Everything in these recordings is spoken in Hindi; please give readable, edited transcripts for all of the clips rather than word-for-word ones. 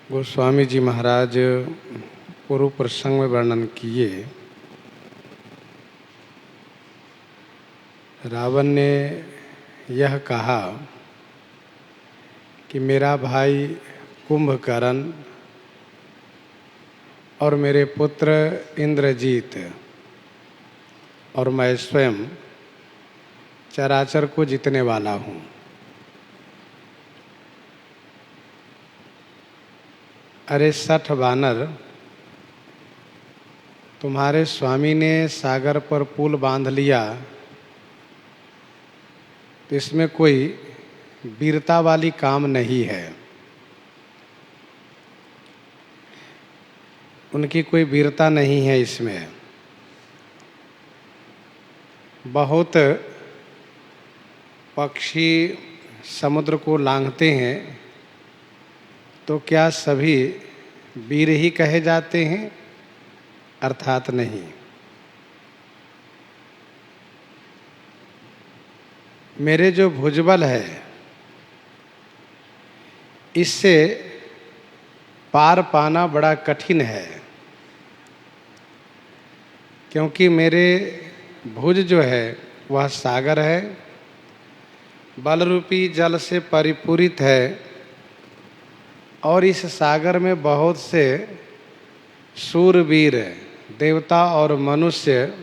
गोस्वामी जी महाराज पूर्व प्रसंग में वर्णन किए। रावण ने यह कहा कि मेरा भाई कुंभकर्ण और मेरे पुत्र इंद्रजीत और मैं स्वयं चराचर को जीतने वाला हूँ। अरे 60 वानर, तुम्हारे स्वामी ने सागर पर पुल बांध लिया तो इसमें कोई वीरता वाली काम नहीं है। उनकी कोई वीरता नहीं है इसमें। बहुत पक्षी समुद्र को लांघते हैं तो क्या सभी वीर ही कहे जाते हैं? अर्थात नहीं। मेरे जो भुजबल है इससे पार पाना बड़ा कठिन है, क्योंकि मेरे भुज जो है वह सागर है, बल रूपी जल से परिपूरित है और इस सागर में बहुत से शूरवीर देवता और मनुष्य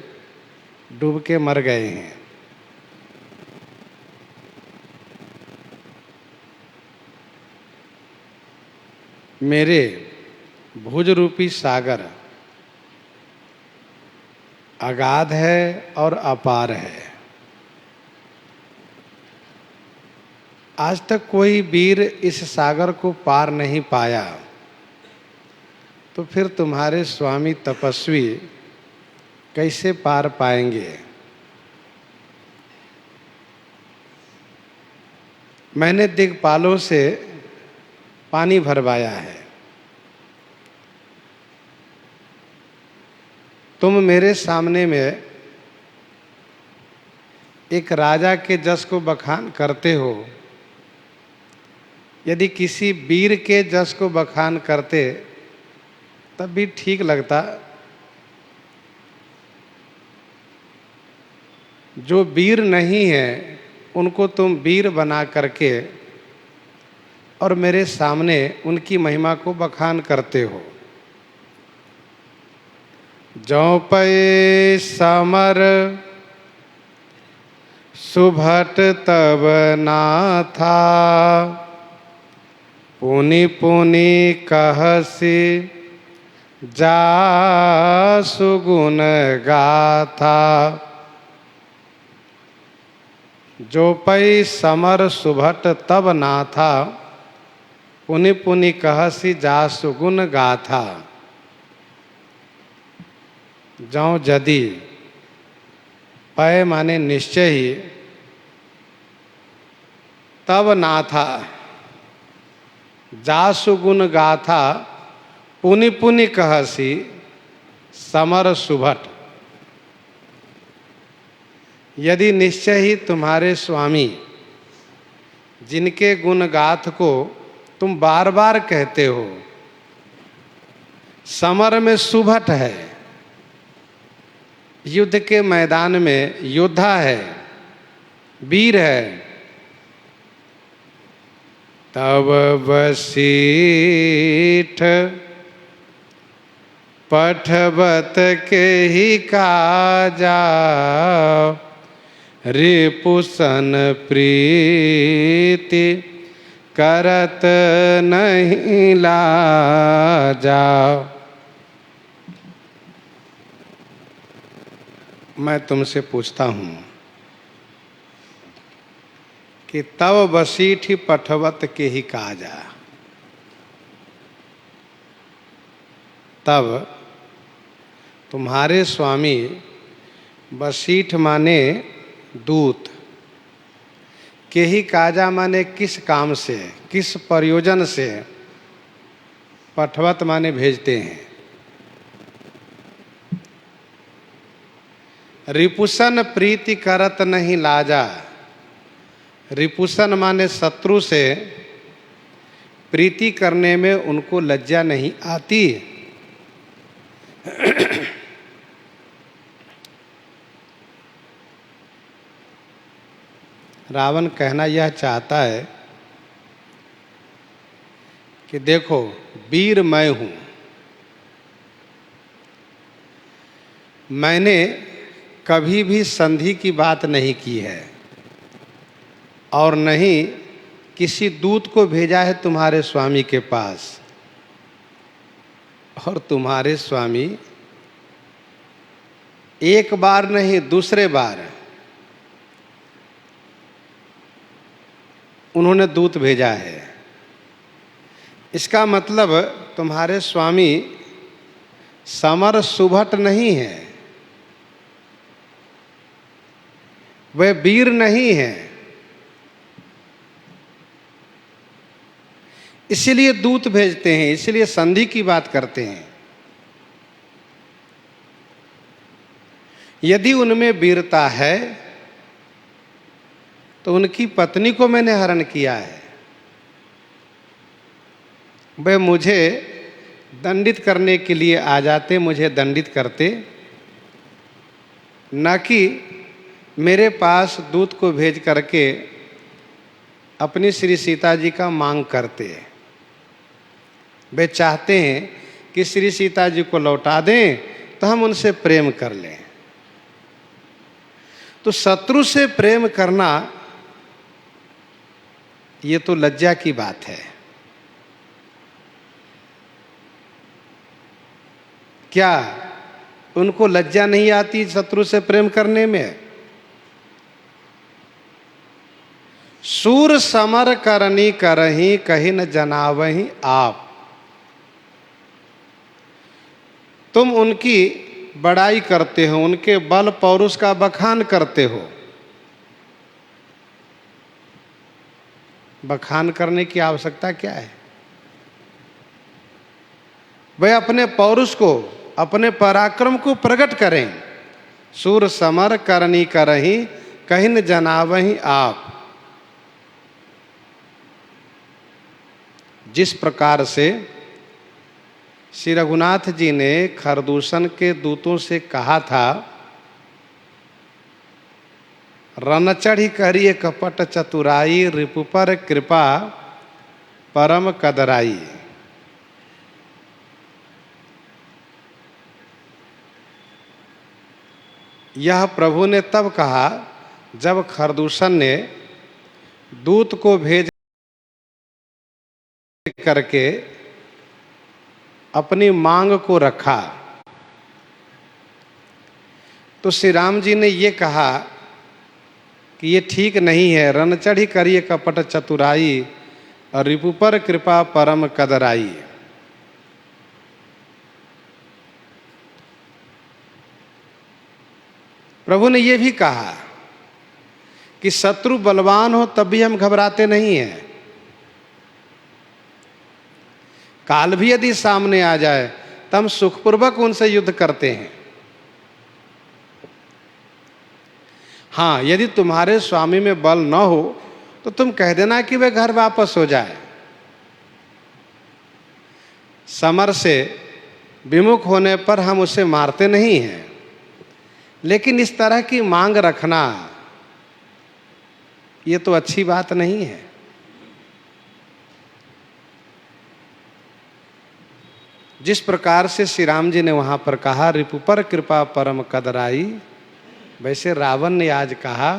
डूब के मर गए हैं। मेरे भुज रूपी सागर अगाध है और अपार है। आज तक कोई वीर इस सागर को पार नहीं पाया, तो फिर तुम्हारे स्वामी तपस्वी कैसे पार पाएंगे? मैंने दिक्पालों से पानी भरवाया है, तुम मेरे सामने में एक राजा के जस को बखान करते हो। यदि किसी वीर के जस को बखान करते तब भी ठीक लगता। जो वीर नहीं है उनको तुम वीर बना करके और मेरे सामने उनकी महिमा को बखान करते हो। जौ पै समर सुभट तब ना था, पुनि पुनि कहसी जा सुगुन गाथा। जो पै समर सुभट तब ना था, पुनि पुनि कहसी जा सुगुन गाथा। जौ यदि, पै माने निश्चय ही, तब ना था, जासु गुण गाथा, पुनि पुनि कहसी समर सुभट। यदि निश्चय ही तुम्हारे स्वामी जिनके गुण गाथ को तुम बार बार कहते हो, समर में सुभट है, युद्ध के मैदान में योद्धा है, वीर है, तब वशिष्ठ पठबत के ही काजा, रिपुसन प्रीति करत नहीं लाजा। मैं तुमसे पूछता हूँ कि तब वशिष्ठ पठवत के ही काजा, तब तुम्हारे स्वामी वशिष्ठ माने दूत, के ही काजा माने किस काम से, किस प्रयोजन से, पठवत माने भेजते हैं। रिपुसन प्रीति करत नहीं लाजा, रिपुसन माने शत्रु से प्रीति करने में उनको लज्जा नहीं आती। रावण कहना यह चाहता है कि देखो, वीर मैं हूं, मैंने कभी भी संधि की बात नहीं की है और नहीं किसी दूत को भेजा है तुम्हारे स्वामी के पास। और तुम्हारे स्वामी एक बार नहीं दूसरे बार उन्होंने दूत भेजा है। इसका मतलब तुम्हारे स्वामी समर सुभट नहीं है, वे वीर नहीं हैं, इसीलिए दूत भेजते हैं, इसीलिए संधि की बात करते हैं। यदि उनमें वीरता है तो उनकी पत्नी को मैंने हरण किया है। वे मुझे दंडित करने के लिए आ जाते, मुझे दंडित करते, न कि मेरे पास दूत को भेज करके अपनी श्री सीता जी का मांग करते। वे चाहते हैं कि श्री सीता जी को लौटा दें तो हम उनसे प्रेम कर लें। तो शत्रु से प्रेम करना ये तो लज्जा की बात है। क्या उनको लज्जा नहीं आती शत्रु से प्रेम करने में? सूर समर करनी करही कहीं न जनावही आप। तुम उनकी बड़ाई करते हो, उनके बल पौरुष का बखान करते हो। बखान करने की आवश्यकता क्या है? वे अपने पौरुष को, अपने पराक्रम को प्रकट करें। सूर समर करनी करही कहीं न जनावही आप। जिस प्रकार से श्री रघुनाथ जी ने खरदूषण के दूतों से कहा था, रन चढ़ी करिए कपट चतुराई रिपु पर कृपा परम कदराई। यह प्रभु ने तब कहा जब खरदूषण ने दूत को भेज करके अपनी मांग को रखा। तो श्री राम जी ने ये कहा कि ये ठीक नहीं है। रन चढ़ी करिए कपट चतुराई और रिपु पर कृपा परम कदराई। प्रभु ने यह भी कहा कि शत्रु बलवान हो तब भी हम घबराते नहीं हैं। काल भी यदि सामने आ जाए तो हम सुखपूर्वक उनसे युद्ध करते हैं। हाँ, यदि तुम्हारे स्वामी में बल न हो तो तुम कह देना कि वे घर वापस हो जाए। समर से विमुख होने पर हम उसे मारते नहीं हैं, लेकिन इस तरह की मांग रखना ये तो अच्छी बात नहीं है। जिस प्रकार से श्री राम जी ने वहां पर कहा रिपु पर कृपा परम कदराई, वैसे रावण ने आज कहा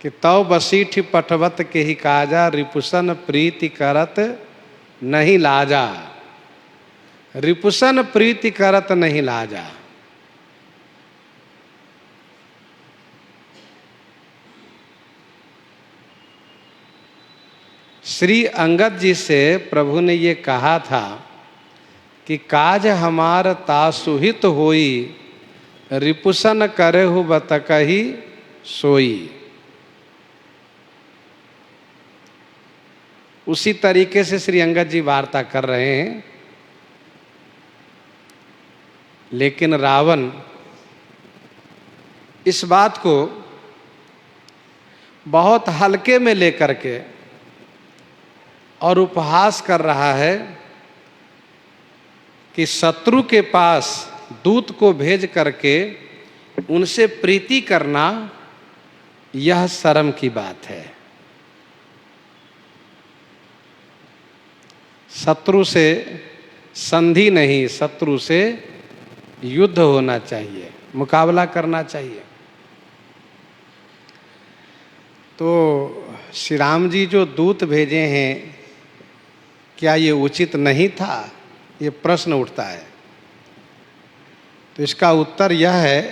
कि तौ बसीठ पटवत के ही काजा रिपुसन प्रीति करत नहीं लाजा। रिपुसन प्रीति करत नहीं लाजा। श्री अंगद जी से प्रभु ने ये कहा था कि काज हमार तासुहित होई रिपुसन करे हो बतकही सोई। उसी तरीके से श्री अंगद जी वार्ता कर रहे हैं, लेकिन रावण इस बात को बहुत हल्के में लेकर के और उपहास कर रहा है कि शत्रु के पास दूत को भेज करके उनसे प्रीति करना यह शर्म की बात है। शत्रु से संधि नहीं, शत्रु से युद्ध होना चाहिए, मुकाबला करना चाहिए। तो श्री राम जी जो दूत भेजे हैं, क्या ये उचित नहीं था? ये प्रश्न उठता है। तो इसका उत्तर यह है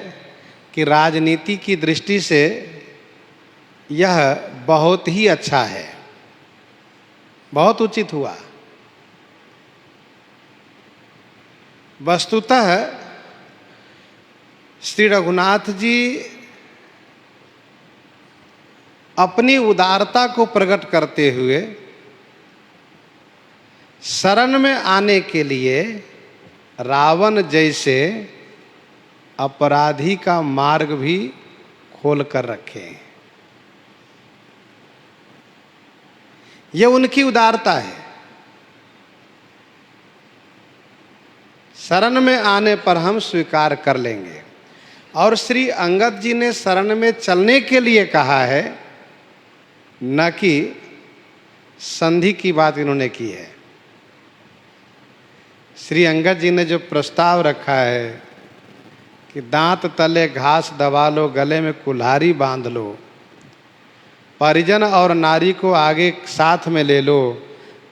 कि राजनीति की दृष्टि से यह बहुत ही अच्छा है, बहुत उचित हुआ। वस्तुतः श्री रघुनाथ जी अपनी उदारता को प्रकट करते हुए शरण में आने के लिए रावण जैसे अपराधी का मार्ग भी खोल कर रखे हैं। यह उनकी उदारता है। शरण में आने पर हम स्वीकार कर लेंगे। और श्री अंगद जी ने शरण में चलने के लिए कहा है, न कि संधि की बात इन्होंने की है। श्री अंगद जी ने जो प्रस्ताव रखा है कि दांत तले घास दबा लो, गले में कुल्हाड़ी बांध लो, परिजन और नारी को आगे साथ में ले लो,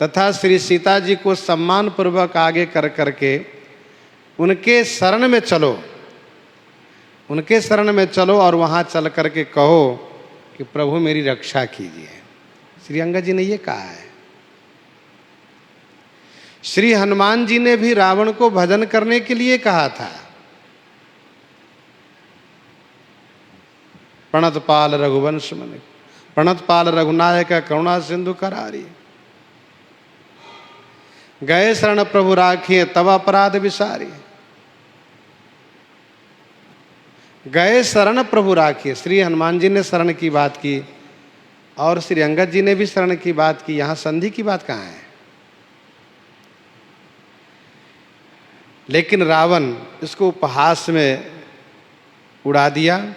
तथा श्री सीता जी को सम्मान पूर्वक आगे कर करके उनके शरण में चलो, उनके शरण में चलो और वहाँ चल करके कहो कि प्रभु मेरी रक्षा कीजिए। श्री अंगद जी ने ये कहा है। श्री हनुमान जी ने भी रावण को भजन करने के लिए कहा था। प्रणत पाल रघुवंश मन, प्रणत पाल रघुनायक करुणा सिंधु करारी, गए शरण प्रभु राखिए तब अपराध विसारी। गए शरण प्रभु राखिए, श्री हनुमान जी ने शरण की बात की और श्री अंगद जी ने भी शरण की बात की। यहां संधि की बात कहाँ है? लेकिन रावण इसको उपहास में उड़ा दिया।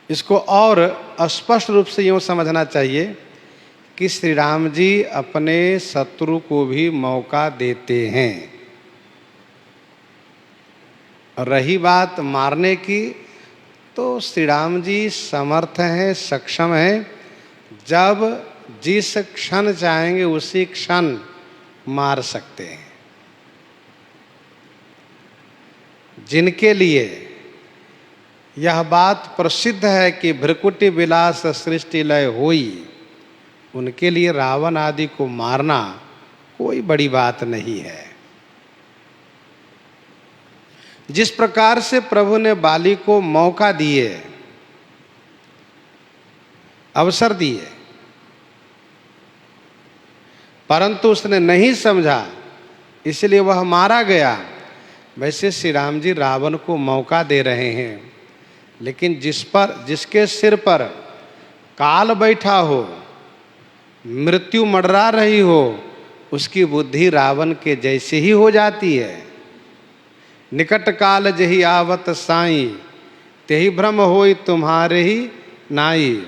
इसको और स्पष्ट रूप से यूँ समझना चाहिए कि श्री राम जी अपने शत्रु को भी मौका देते हैं। रही बात मारने की, तो श्री राम जी समर्थ हैं, सक्षम हैं। जब जिस क्षण चाहेंगे उसी क्षण मार सकते हैं। जिनके लिए यह बात प्रसिद्ध है कि भ्रकुटि विलास सृष्टि लय होई, उनके लिए रावण आदि को मारना कोई बड़ी बात नहीं है। जिस प्रकार से प्रभु ने बाली को मौका दिए, अवसर दिए, परंतु उसने नहीं समझा, इसलिए वह मारा गया, वैसे श्री राम जी रावण को मौका दे रहे हैं। लेकिन जिसके सिर पर काल बैठा हो, मृत्यु मंडरा रही हो, उसकी बुद्धि रावण के जैसे ही हो जाती है। निकट काल जही आवत साई, तेहि भ्रम होई तुम्हारे ही नाई।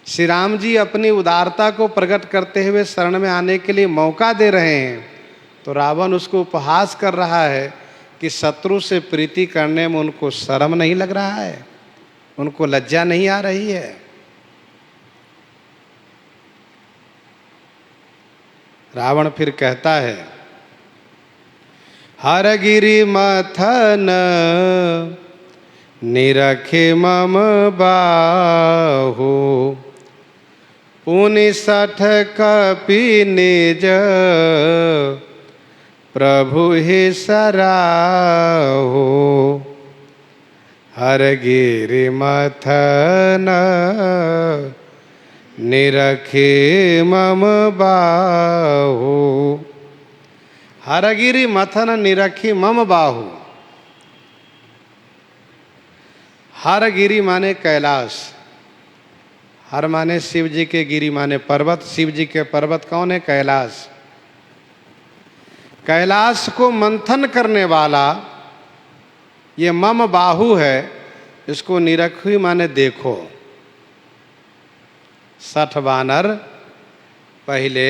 श्री राम जी अपनी उदारता को प्रकट करते हुए शरण में आने के लिए मौका दे रहे हैं, तो रावण उसको उपहास कर रहा है कि शत्रु से प्रीति करने में उनको शर्म नहीं लग रहा है, उनको लज्जा नहीं आ रही है। रावण फिर कहता है, हर गिरि मथन निरखे मम बाहु, पुनि सठ कपि निज प्रभु ही सराहु। हर गिरि मथन निरखे मम बाहु, हरगिरि मथन निरखी मम बाहु। हरगिरि माने कैलाश, हर माने शिव जी के, गिरी माने पर्वत। शिव जी के पर्वत कौन है? कैलाश। कैलाश को मंथन करने वाला ये मम बाहु है, इसको निरखी माने देखो। 60 वानर पहले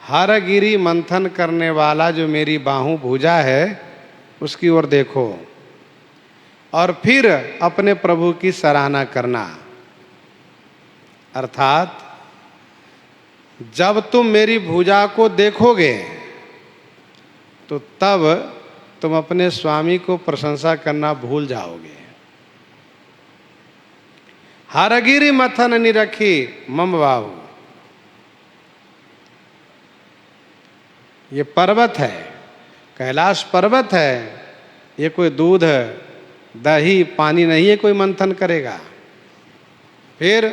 हर गिरी मंथन करने वाला जो मेरी बाहु भुजा है उसकी ओर देखो, और फिर अपने प्रभु की सराहना करना। अर्थात जब तुम मेरी भुजा को देखोगे तो तब तुम अपने स्वामी को प्रशंसा करना भूल जाओगे। हरगिरि मथन निरखी मम बाहु, ये पर्वत है, कैलाश पर्वत है। ये कोई दूध दही पानी नहीं है कोई मंथन करेगा। फिर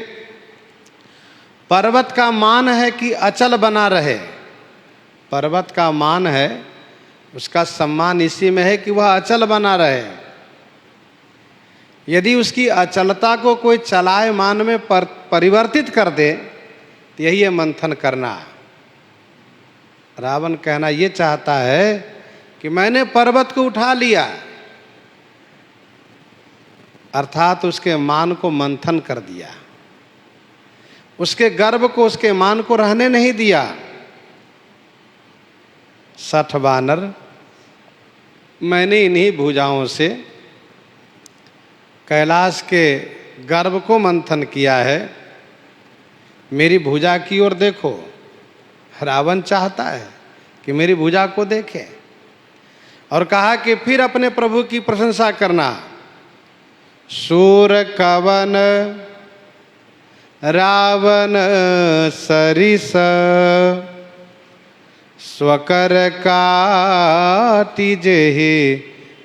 पर्वत का मान है कि अचल बना रहे। पर्वत का मान है, उसका सम्मान इसी में है कि वह अचल बना रहे। यदि उसकी अचलता को कोई चलायमान में परिवर्तित कर दे तो यही है मंथन करना। रावण कहना ये चाहता है कि मैंने पर्वत को उठा लिया, अर्थात उसके मान को मंथन कर दिया, उसके गर्व को, उसके मान को रहने नहीं दिया। 60 वानर मैंने इन्हीं भुजाओं से कैलाश के गर्व को मंथन किया है। मेरी भुजा की ओर देखो। रावण चाहता है कि मेरी भुजा को देखे, और कहा कि फिर अपने प्रभु की प्रशंसा करना। शूर कवन रावण सरिस, स्वकर काटी जेहि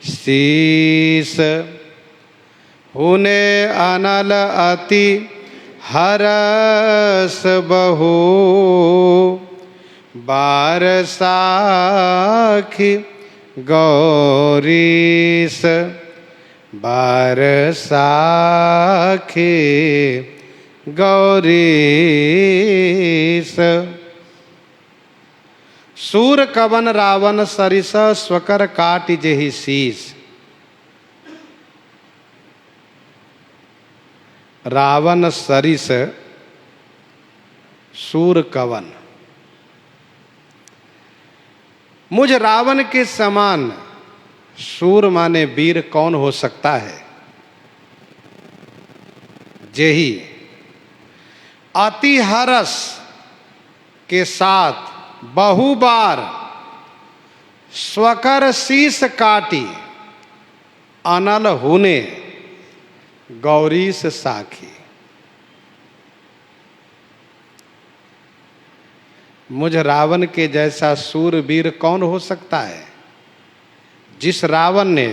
शीस, हुने अनल अति हरस बहु, बार साखी गौरीस, बार साखी गौरीस। सूर कवन रावण सरिस, स्वकर काटि जेहि शीस। रावण सरिस, सूर कवन। मुझ रावण के समान सूर माने वीर कौन हो सकता है? जेहि अति हरस के साथ बहुबार स्वकर शीस काटी, अनल हुने गौरीस साखी। मुझ रावण के जैसा सूरवीर कौन हो सकता है? जिस रावण ने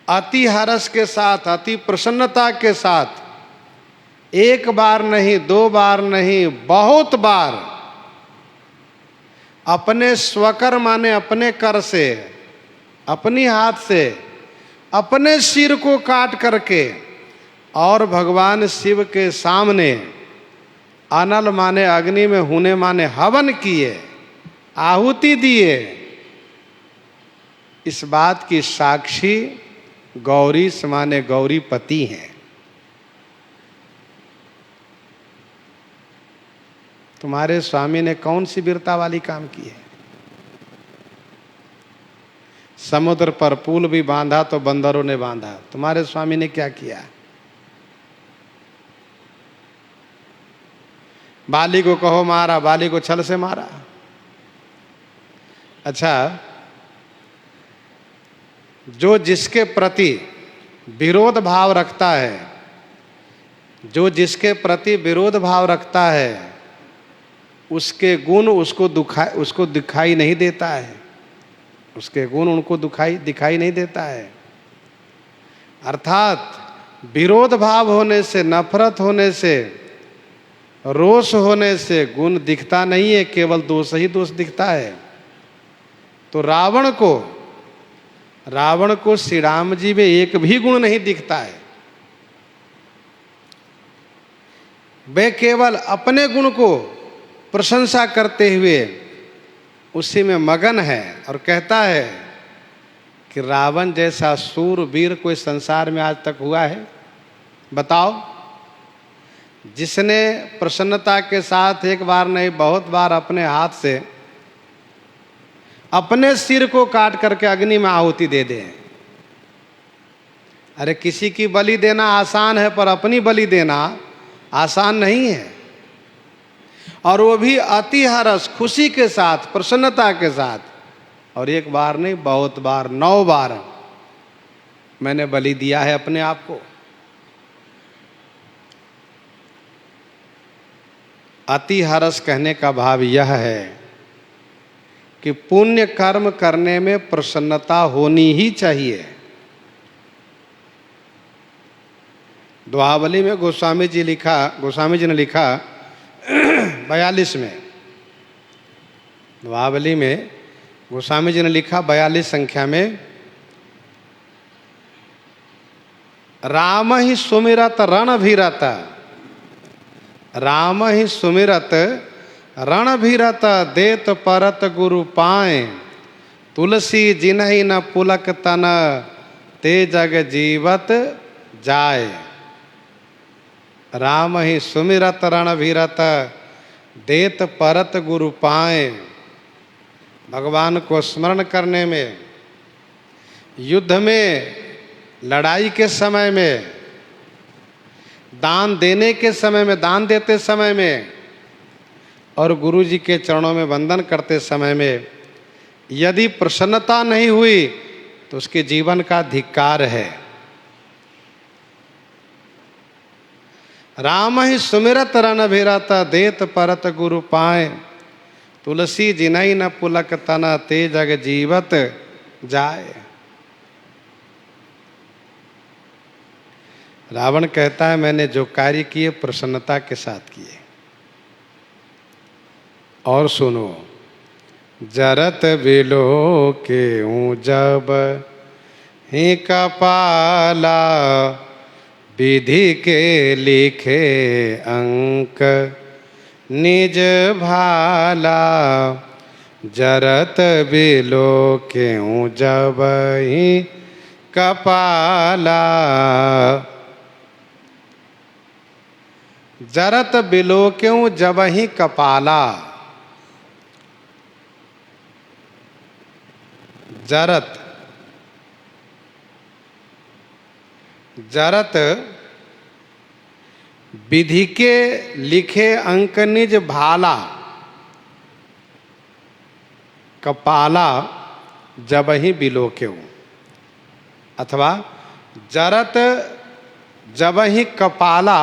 अति हर्ष के साथ, अति प्रसन्नता के साथ एक बार नहीं, 2 बार नहीं, बहुत बार अपने स्वकर माने अपने कर से, अपनी हाथ से अपने सिर को काट करके और भगवान शिव के सामने अनल माने अग्नि में, हुने माने हवन किए, आहुति दिए। इस बात की साक्षी गौरी माने गौरीपति हैं। तुम्हारे स्वामी ने कौन सी वीरता वाली काम की है? समुद्र पर पुल भी बांधा तो बंदरों ने बांधा। तुम्हारे स्वामी ने क्या किया? बाली को कहो मारा, बाली को छल से मारा। अच्छा, जो जिसके प्रति विरोध भाव रखता है, जो जिसके प्रति विरोध भाव रखता है, उसके गुण उसको दिखाई नहीं देता है। उसके गुण उनको दिखाई नहीं देता है। अर्थात विरोध भाव होने से, नफरत होने से, रोष होने से गुण दिखता नहीं है, केवल दोष ही दोष दिखता है। तो रावण को श्री राम जी में एक भी गुण नहीं दिखता है। वे केवल अपने गुण को प्रशंसा करते हुए उसी में मगन है और कहता है कि रावण जैसा सूरवीर कोई संसार में आज तक हुआ है? बताओ। जिसने प्रसन्नता के साथ एक बार नहीं बहुत बार अपने हाथ से अपने सिर को काट करके अग्नि में आहुति दे दे। अरे किसी की बलि देना आसान है, पर अपनी बलि देना आसान नहीं है। और वो भी अति हर्ष, खुशी के साथ, प्रसन्नता के साथ। और एक बार नहीं बहुत बार, 9 बार मैंने बलि दिया है अपने आप को। अति हर्ष कहने का भाव यह है कि पुण्य कर्म करने में प्रसन्नता होनी ही चाहिए। दोहावली में गोस्वामी जी ने लिखा 42 में, दोहावली में गोस्वामी जी ने लिखा 42 संख्या में, राम ही सुमिरत रणभीरत, राम ही सुमिरत रणभीरत, देत परत गुरु पाए, तुलसी जिन्हि न पुलक तन, ते जग जीवत जाए। राम ही सुमिरत रणभीरत, देत परत गुरु पाए। भगवान को स्मरण करने में, युद्ध में, लड़ाई के समय में, दान देने के समय में, दान देते समय में, और गुरु जी के चरणों में वंदन करते समय में यदि प्रसन्नता नहीं हुई तो उसके जीवन का धिक्कार है। राम ही सुमिरत रणभीरत, देत परत गुरु पाए, तुलसी जिन्हि न पुलक तन, ते जग जीवत जाए। रावण कहता है मैंने जो कार्य किए प्रसन्नता के साथ किए। और सुनो, जरत बिलो के जब ही कपाला, विधि के लिखे अंक निज भाला, जरत बिलो के जब ही कपाला, जरत बिलो क्यों जब ही कपाला। जरत, जरत विधि के लिखे अंक निज भाला, कपाला जब ही बिलो क्यों, अथवा जरत जब ही कपाला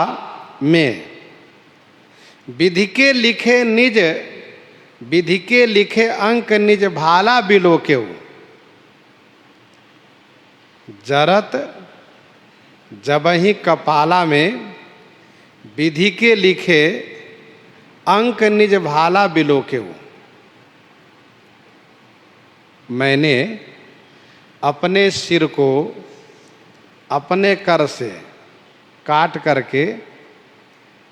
में, विधि के लिखे निज, विधि के लिखे अंक निज भाला बिलो क्यों। जरत जब ही कपाला में, विधि के लिखे अंक निज भाला बिलो क्यों। मैंने अपने सिर को अपने कर से काट करके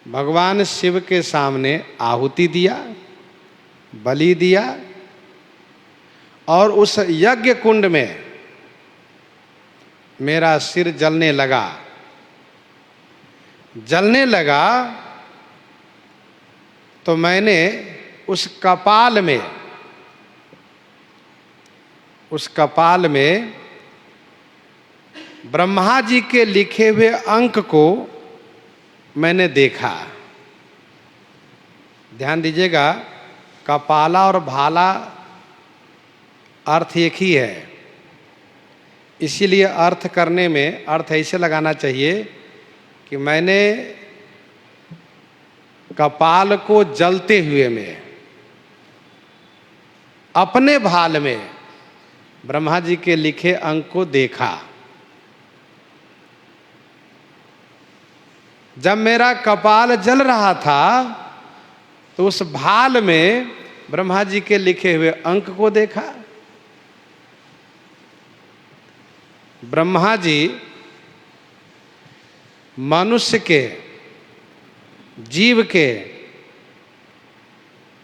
भगवान शिव के सामने आहुति दिया, बलि दिया, और उस यज्ञ कुंड में मेरा सिर जलने लगा। जलने लगा तो मैंने उस कपाल में, उस कपाल में ब्रह्मा जी के लिखे हुए अंक को मैंने देखा। ध्यान दीजिएगा, कपाला और भाला अर्थ एक ही है, इसीलिए अर्थ करने में अर्थ ऐसे लगाना चाहिए कि मैंने कपाल को जलते हुए में, अपने भाल में ब्रह्मा जी के लिखे अंक को देखा। जब मेरा कपाल जल रहा था तो उस भाल में ब्रह्मा जी के लिखे हुए अंक को देखा। ब्रह्मा जी मनुष्य के जीव के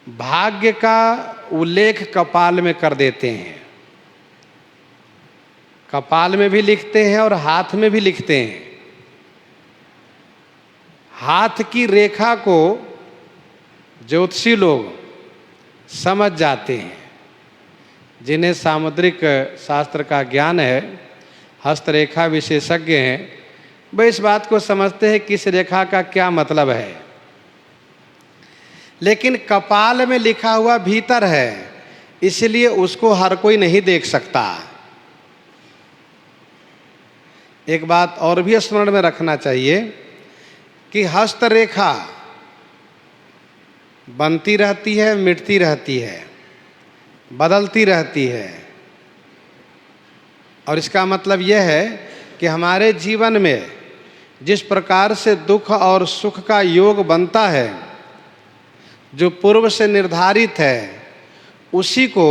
भाग्य का उल्लेख कपाल में कर देते हैं। कपाल में भी लिखते हैं और हाथ में भी लिखते हैं। हाथ की रेखा को ज्योतिषी लोग समझ जाते हैं, जिन्हें सामुद्रिक शास्त्र का ज्ञान है, हस्तरेखा विशेषज्ञ हैं, वे इस बात को समझते हैं कि इस रेखा का क्या मतलब है। लेकिन कपाल में लिखा हुआ भीतर है, इसलिए उसको हर कोई नहीं देख सकता। एक बात और भी स्मरण में रखना चाहिए कि हस्तरेखा बनती रहती है, मिटती रहती है, बदलती रहती है। और इसका मतलब यह है कि हमारे जीवन में जिस प्रकार से दुख और सुख का योग बनता है, जो पूर्व से निर्धारित है, उसी को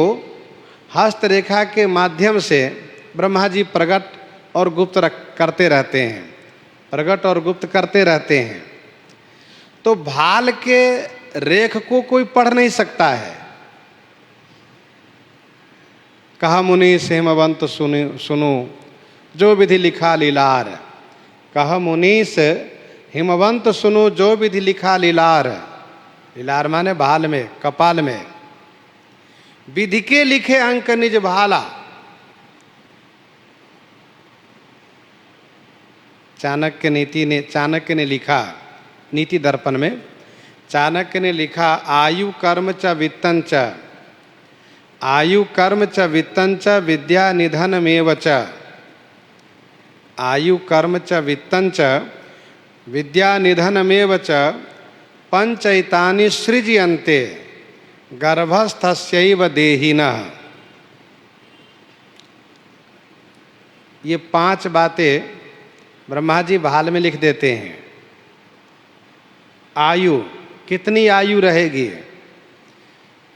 हस्तरेखा के माध्यम से ब्रह्मा जी प्रकट और गुप्त करते रहते हैं, प्रकट और गुप्त करते रहते हैं। तो भाल के रेख को कोई पढ़ नहीं सकता है। कहा मुनीस हिमवंत सुनो जो विधि लिखा लीलार। कहा मुनीस हिमवंत सुनो जो विधि लिखा लीलार। लीलार माने भाल में, कपाल में। विधि के लिखे अंक निज भाला। चाणक्य ने लिखा नीति दर्पण में, चाणक्य ने लिखा आयु कर्म च वित्तं च, आयु कर्म च वित्तं च विद्या निधनमेव च। आयु कर्म च वित्तं च विद्या निधनमेव च पंचैतानि सृज्यन्ते गर्भस्थस्यैव देहिनः। ये 5 बातें ब्रह्मा जी भाल में लिख देते हैं। आयु, कितनी आयु रहेगी।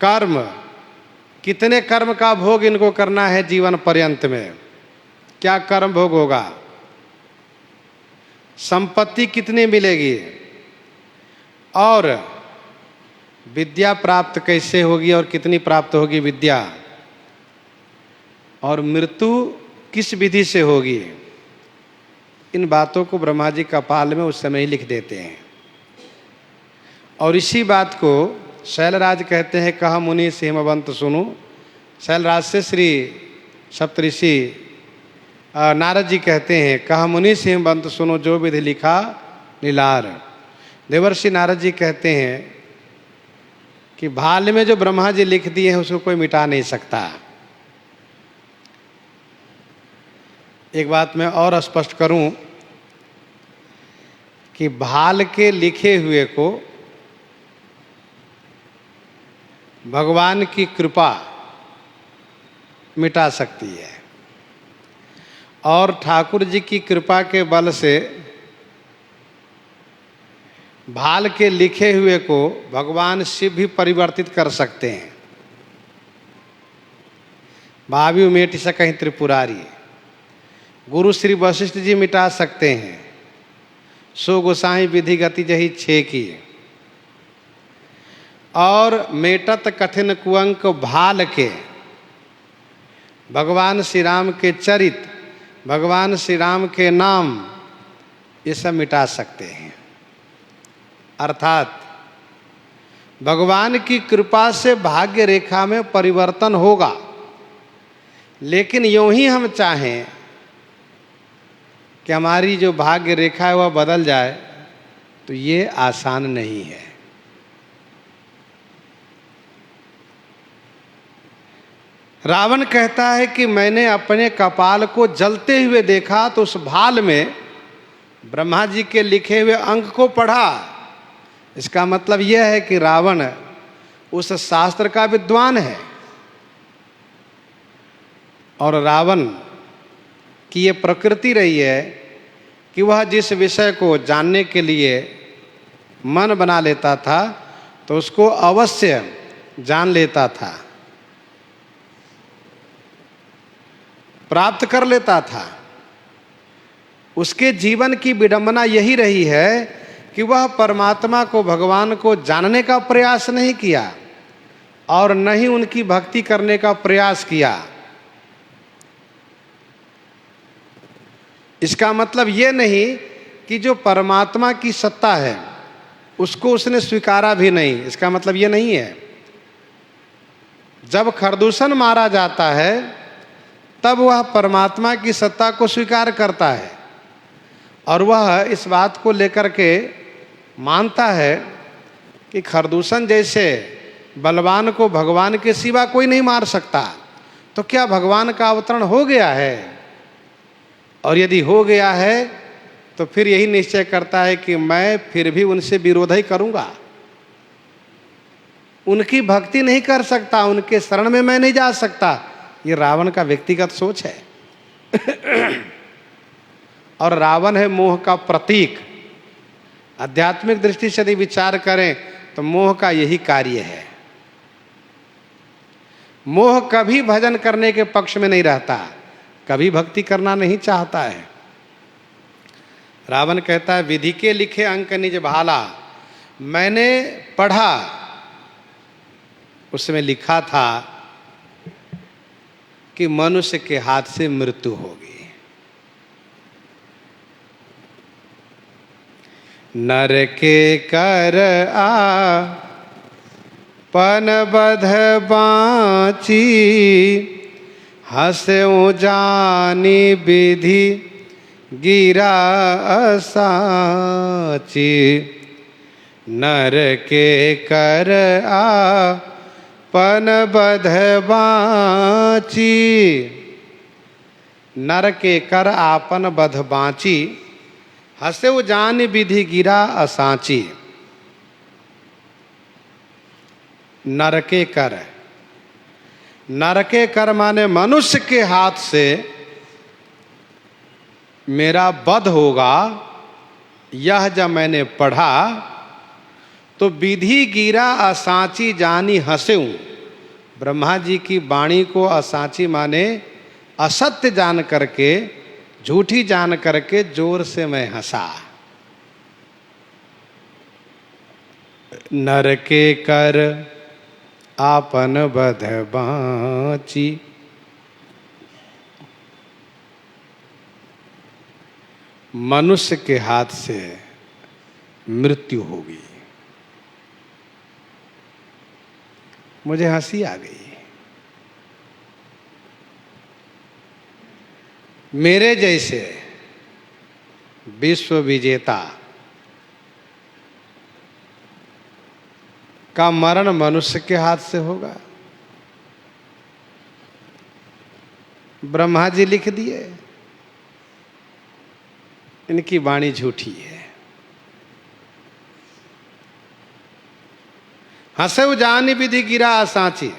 कर्म, कितने कर्म का भोग इनको करना है जीवन पर्यंत में, क्या कर्म भोग होगा। संपत्ति कितनी मिलेगी, और विद्या प्राप्त कैसे होगी और कितनी प्राप्त होगी विद्या, और मृत्यु किस विधि से होगी। इन बातों को ब्रह्मा जी कपाल में उस समय ही लिख देते हैं। और इसी बात को शैलराज कहते हैं, कहा मुनि हिमवंत सुनो। शैलराज से श्री सप्तऋषि नारद जी कहते हैं, कहा मुनि हिमवंत सुनो जो विधि लिखा लीलार। देवर्षि नारद जी कहते हैं कि भाल में जो ब्रह्मा जी लिख दिए हैं उसको कोई मिटा नहीं सकता। एक बात मैं और स्पष्ट करूं कि भाल के लिखे हुए को भगवान की कृपा मिटा सकती है, और ठाकुर जी की कृपा के बल से भाल के लिखे हुए को भगवान शिव भी परिवर्तित कर सकते हैं। भावी मेट सकहि त्रिपुरारी, गुरु श्री वशिष्ठ जी मिटा सकते हैं। सो गोसाई विधि गति जही छे की। और मेटत कठिन कुअंक भाल के भगवान श्री राम के चरित, भगवान श्री राम के नाम, ये सब मिटा सकते हैं। अर्थात भगवान की कृपा से भाग्य रेखा में परिवर्तन होगा, लेकिन यूं ही हम चाहें कि हमारी जो भाग्य रेखा है वह बदल जाए, तो ये आसान नहीं है। रावण कहता है कि मैंने अपने कपाल को जलते हुए देखा, तो उस भाल में ब्रह्मा जी के लिखे हुए अंक को पढ़ा। इसका मतलब यह है कि रावण उस शास्त्र का विद्वान है, और रावण की ये प्रकृति रही है कि वह जिस विषय को जानने के लिए मन बना लेता था, तो उसको अवश्य जान लेता था, प्राप्त कर लेता था। उसके जीवन की विडंबना यही रही है कि वह परमात्मा को, भगवान को जानने का प्रयास नहीं किया और न ही उनकी भक्ति करने का प्रयास किया। इसका मतलब ये नहीं कि जो परमात्मा की सत्ता है उसको उसने स्वीकारा भी नहीं, इसका मतलब ये नहीं है। जब खरदूषण मारा जाता है तब वह परमात्मा की सत्ता को स्वीकार करता है और वह इस बात को लेकर के मानता है कि खरदूषण जैसे बलवान को भगवान के सिवा कोई नहीं मार सकता, तो क्या भगवान का अवतरण हो गया है? और यदि हो गया है तो फिर यही निश्चय करता है कि मैं फिर भी उनसे विरोध ही करूंगा, उनकी भक्ति नहीं कर सकता, उनके शरण में मैं नहीं जा सकता। ये रावण का व्यक्तिगत सोच है। और रावण है मोह का प्रतीक। आध्यात्मिक दृष्टि से यदि विचार करें तो मोह का यही कार्य है। मोह कभी भजन करने के पक्ष में नहीं रहता, कभी भक्ति करना नहीं चाहता है। रावण कहता है विधि के लिखे अंक निज भाला, मैंने पढ़ा उसमें लिखा था कि मनुष्य के हाथ से मृत्यु होगी। नर के कर पन बध बाँची, हंसऊँ जानी विधि गिरा साची। नर के कर पन बध बाँची, नर के कर आपन बध बाँची, हंसऊ जान विधि गिरा असाची। नर के कर, नर के कर माने मनुष्य के हाथ से मेरा वध होगा, यह जब मैंने पढ़ा तो विधि गिरा असाची जानी हंसेऊं। ब्रह्मा जी की वाणी को असाची माने असत्य जान करके, झूठी जान करके जोर से मैं हंसा। नर के कर आपन बध बाँची, मनुष्य के हाथ से मृत्यु होगी। मुझे हंसी आ गई। मेरे जैसे विश्व विजेता का मरण मनुष्य के हाथ से होगा? ब्रह्मा जी लिख दिए, इनकी वाणी झूठी है। हंसऊ जानी विधि गिरा साची।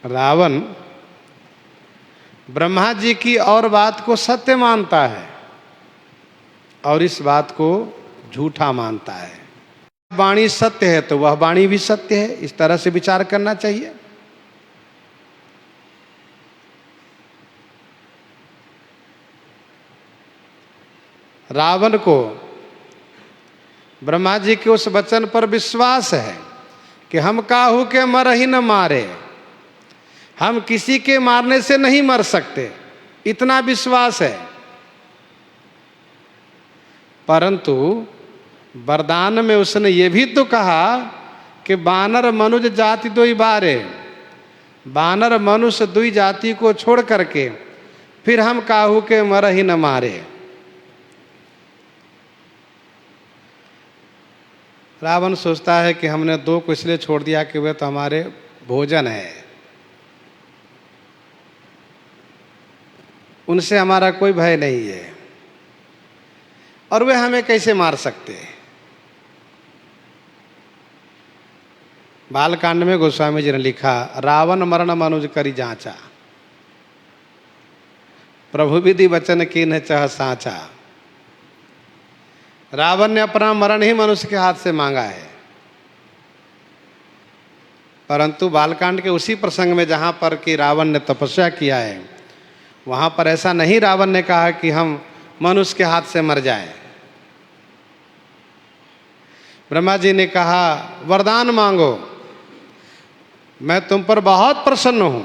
रावण ब्रह्मा जी की और बात को सत्य मानता है और इस बात को झूठा मानता है। वाणी सत्य है तो वह वाणी भी सत्य है, इस तरह से विचार करना चाहिए। रावण को ब्रह्मा जी के उस वचन पर विश्वास है कि हम काहू के मर ही न मारे, हम किसी के मारने से नहीं मर सकते, इतना विश्वास है। परंतु वरदान में उसने ये भी तो कहा कि बानर मनुज जाति दोई बारे, बानर मनुष्य दुई जाति को छोड़ करके फिर हम काहू के मर ही न मारे। रावण सोचता है कि हमने दो को इसलिए छोड़ दिया कि वे तो हमारे भोजन है, उनसे हमारा कोई भय नहीं है और वे हमें कैसे मार सकते हैं। बालकांड में गोस्वामी जी ने लिखा, रावण मरण मनुज करी जांचा, प्रभु विधि वचन की न चाह साचा। रावण ने अपना मरण ही मनुष्य के हाथ से मांगा है। परंतु बालकांड के उसी प्रसंग में जहाँ पर कि रावण ने तपस्या किया है, वहां पर ऐसा नहीं रावण ने कहा कि हम मनुष्य के हाथ से मर जाएं। ब्रह्मा जी ने कहा वरदान मांगो, मैं तुम पर बहुत प्रसन्न हूं।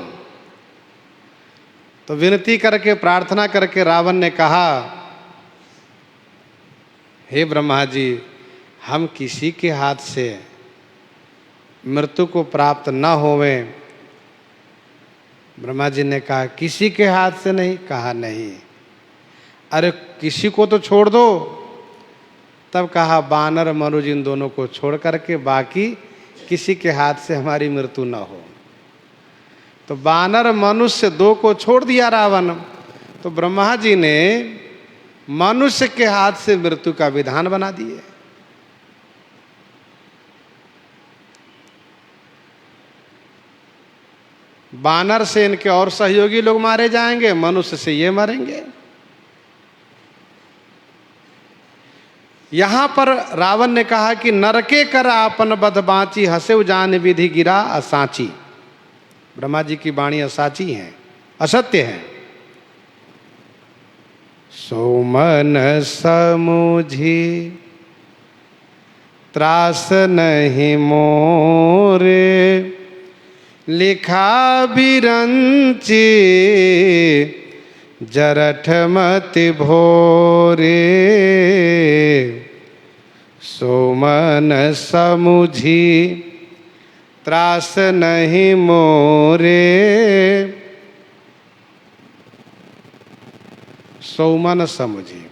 तो विनती करके प्रार्थना करके रावण ने कहा, हे ब्रह्मा जी, हम किसी के हाथ से मृत्यु को प्राप्त न होवें। ब्रह्मा जी ने कहा किसी के हाथ से नहीं? कहा नहीं। अरे किसी को तो छोड़ दो। तब कहा बानर मनुज इन दोनों को छोड़ करके बाकी किसी के हाथ से हमारी मृत्यु न हो। तो बानर मनुष्य दो को छोड़ दिया रावण। तो ब्रह्मा जी ने मनुष्य के हाथ से मृत्यु का विधान बना दिए। बानर से इनके और सहयोगी लोग मारे जाएंगे, मनुष्य से ये मरेंगे। यहां पर रावण ने कहा कि नरके कर आपन बध बाँची, हसेव जान विधि गिरा असाची। ब्रह्मा जी की वाणी असाची है, असत्य है। सोमन समुझी त्रास नहीं मोरे, लिखा बिरंची जरठ मति भोरे। सोमन समुझी त्रास नहीं मोरे। सौमन समुझी,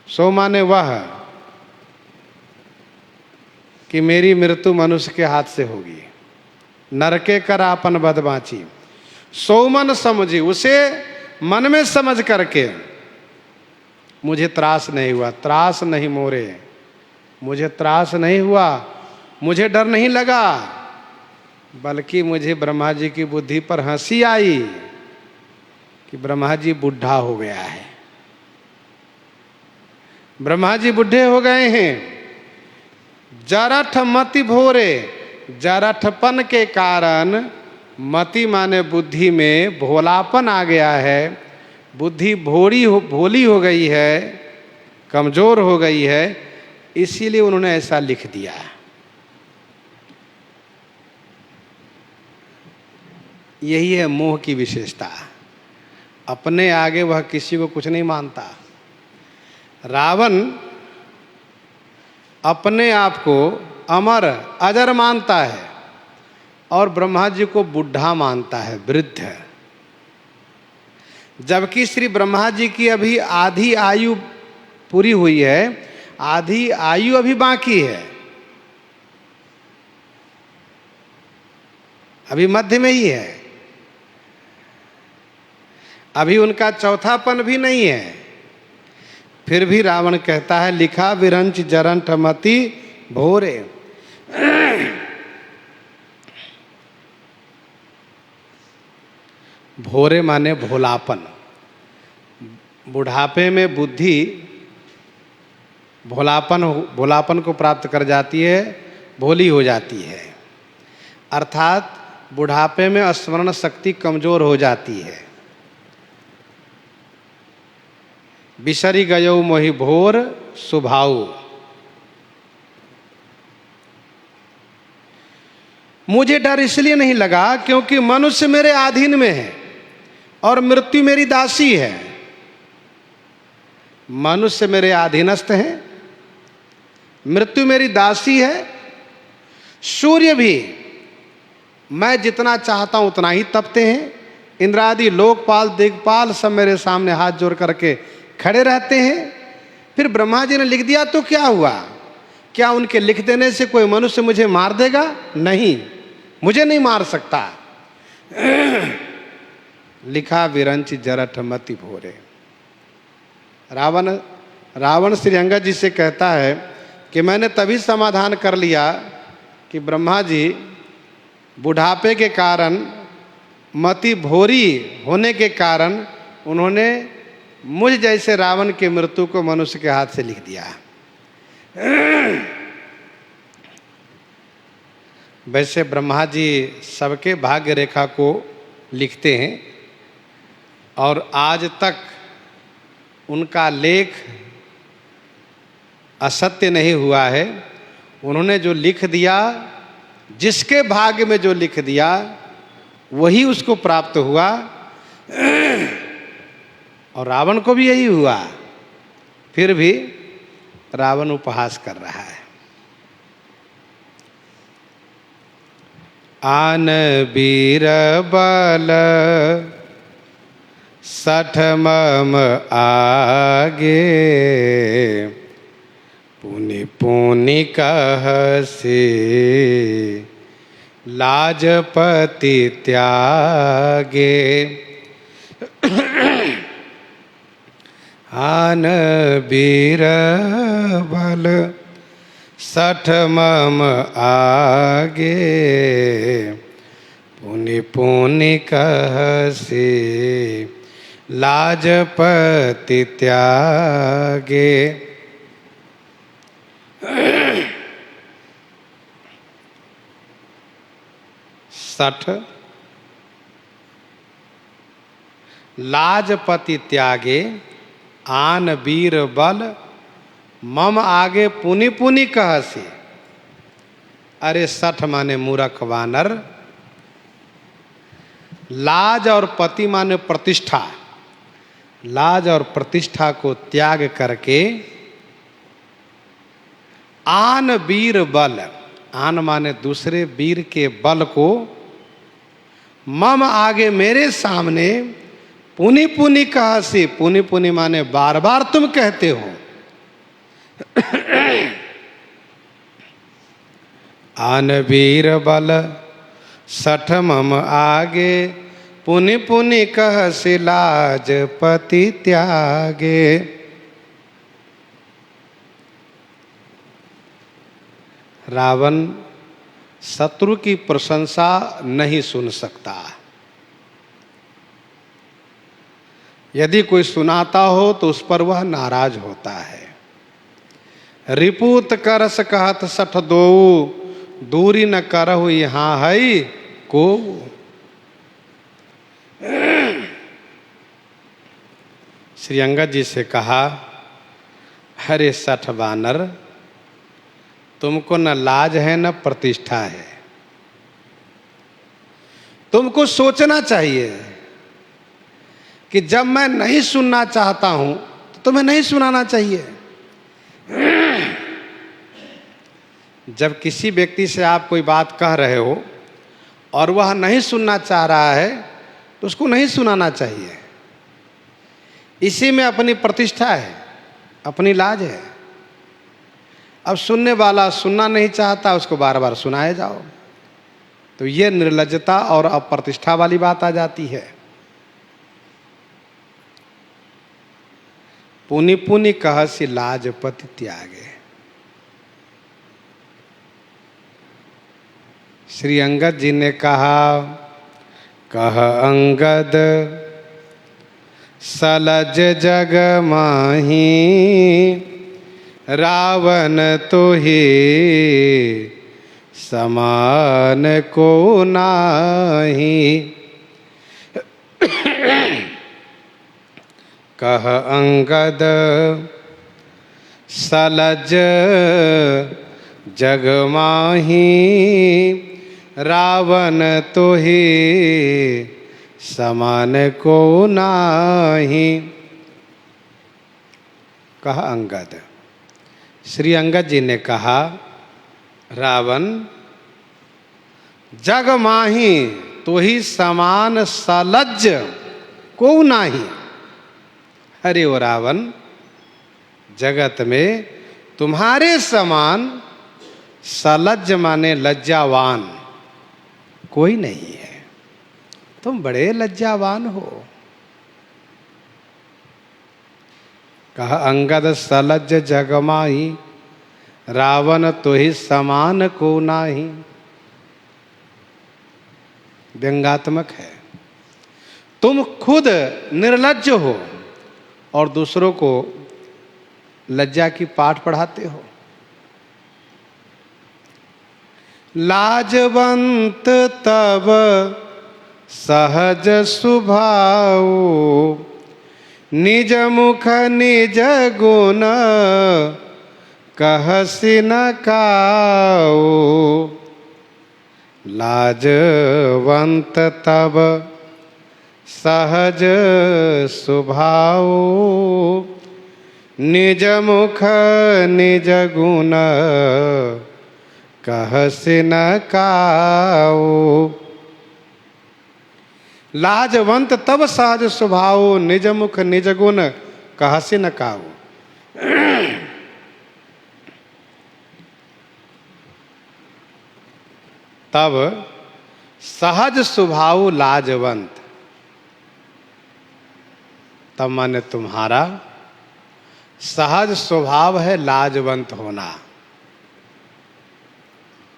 सो माने वह कि मेरी मृत्यु मनुष्य के हाथ से होगी। नरके कर आपन बद बाँची, सौमन समझी, उसे मन में समझ करके मुझे त्रास नहीं हुआ। त्रास नहीं मोरे, मुझे त्रास नहीं हुआ, मुझे डर नहीं लगा, बल्कि मुझे ब्रह्मा जी की बुद्धि पर हंसी आई कि ब्रह्मा जी बुढ़ा हो गया है। ब्रह्मा जी बूढ़े हो गए हैं। जरठ मति भोरे, जरठपन के कारण, मति माने बुद्धि में भोलापन आ गया है। बुद्धि भोली हो गई है, कमजोर हो गई है, इसीलिए उन्होंने ऐसा लिख दिया। यही है मोह की विशेषता। अपने आगे वह किसी को कुछ नहीं मानता। रावण अपने आप को अमर अजर मानता है और ब्रह्मा जी को बुढ़ा मानता है, वृद्ध। जबकि श्री ब्रह्मा जी की अभी आधी आयु पूरी हुई है, आधी आयु अभी बाकी है, अभी मध्य में ही है, अभी उनका चौथापन भी नहीं है। फिर भी रावण कहता है लिखा विरंच जरंठ मति भोरे। भोरे माने भोलापन। बुढ़ापे में बुद्धि भोलापन को प्राप्त कर जाती है, भोली हो जाती है। अर्थात बुढ़ापे में स्मरण शक्ति कमजोर हो जाती है। बिसरी गयो मोहि भोर सुभाऊ। मुझे डर इसलिए नहीं लगा क्योंकि मनुष्य मेरे अधीन में है और मृत्यु मेरी दासी है। मनुष्य मेरे अधीनस्थ है, मृत्यु मेरी दासी है। सूर्य भी मैं जितना चाहता हूं उतना ही तपते हैं। इंद्रादि लोकपाल दिग्पाल सब मेरे सामने हाथ जोड़ करके खड़े रहते हैं। फिर ब्रह्मा जी ने लिख दिया तो क्या हुआ? क्या उनके लिख देने से कोई मनुष्य मुझे मार देगा? नहीं, मुझे नहीं मार सकता। लिखा विरंच जरठ मति भोरे। रावण श्री अंगद जी से कहता है कि मैंने तभी समाधान कर लिया कि ब्रह्मा जी बुढ़ापे के कारण, मति भोरी होने के कारण उन्होंने मुझ जैसे रावण की मृत्यु को मनुष्य के हाथ से लिख दिया। वैसे ब्रह्मा जी सबके भाग्य रेखा को लिखते हैं। और आज तक उनका लेख असत्य नहीं हुआ है। उन्होंने जो लिख दिया, जिसके भाग्य में जो लिख दिया वही उसको प्राप्त हुआ। और रावण को भी यही हुआ, फिर भी रावण उपहास कर रहा है। आन बीरबल सठ मम आगे, पुनि पुनि कहसि लाजपति त्यागे। आन बीरबल सठ मम आगे, पुनि पुनि कहसि लाजपति त्यागे। सठ लाजपति त्यागे, आन वीर बल मम आगे पुनि पुनि कहसि। अरे सठ माने मूर्ख वानर, लाज और पति माने प्रतिष्ठा, लाज और प्रतिष्ठा को त्याग करके आन वीर बल, आन माने दूसरे वीर के बल को, मम आगे मेरे सामने, पुनि पुनि कहसि, पुनि पुनि माने बार बार तुम कहते हो। आन वीर बल सठ मम आगे, पुनि पुनि कहसि लाजपति त्यागे। रावण शत्रु की प्रशंसा नहीं सुन सकता। यदि कोई सुनाता हो तो उस पर वह नाराज होता है। रिपुत करस कहत सठ दोऊ, दूरी न करहु यहाँ है को। श्री अंगद जी से कहा, अरे सठ वानर, तुमको न लाज है न प्रतिष्ठा है। तुमको सोचना चाहिए कि जब मैं नहीं सुनना चाहता हूं तो तुम्हें नहीं सुनाना चाहिए। जब किसी व्यक्ति से आप कोई बात कह रहे हो और वह नहीं सुनना चाह रहा है तो उसको नहीं सुनाना चाहिए। इसी में अपनी प्रतिष्ठा है, अपनी लाज है। अब सुनने वाला सुनना नहीं चाहता, उसको बार बार सुनाए जाओ, तो ये निर्लज्जता और अप्रतिष्ठा वाली बात आ जाती है। पुनि पुनि कहसि लाजपति त्यागे। श्री अंगद जी ने कहा, कह अंगद सलज जग माही, रावण तो ही समान को नाही। कह अंगद सलज जग माही, रावण तो ही समान को नाही। कहा अंगद, श्री अंगद जी ने कहा, रावण जग माही तो ही समान सलज को नाही। अरे ओ रावण, जगत में तुम्हारे समान सलज माने लज्जावान कोई नहीं है। तुम बड़े लज्जावान हो। कहा अंगद सलज जगमाही, रावण तो ही समान को नाही। व्यंगात्मक है। तुम खुद निर्लज्ज हो और दूसरों को लज्जा की पाठ पढ़ाते हो। लाजवंत तब सहज स्वभाव, निज मुख निज गुण, कहसि न काऊ। लाजवंत तब सहज स्वभाव, निज मुख निज गुण, कहसि न काऊ। लाजवंत तब सहज स्वभाव, निज मुख निज गुण, कहसि न काऊ। तब सहज स्वभाव लाजवंत, तब माने तुम्हारा सहज स्वभाव है लाजवंत होना।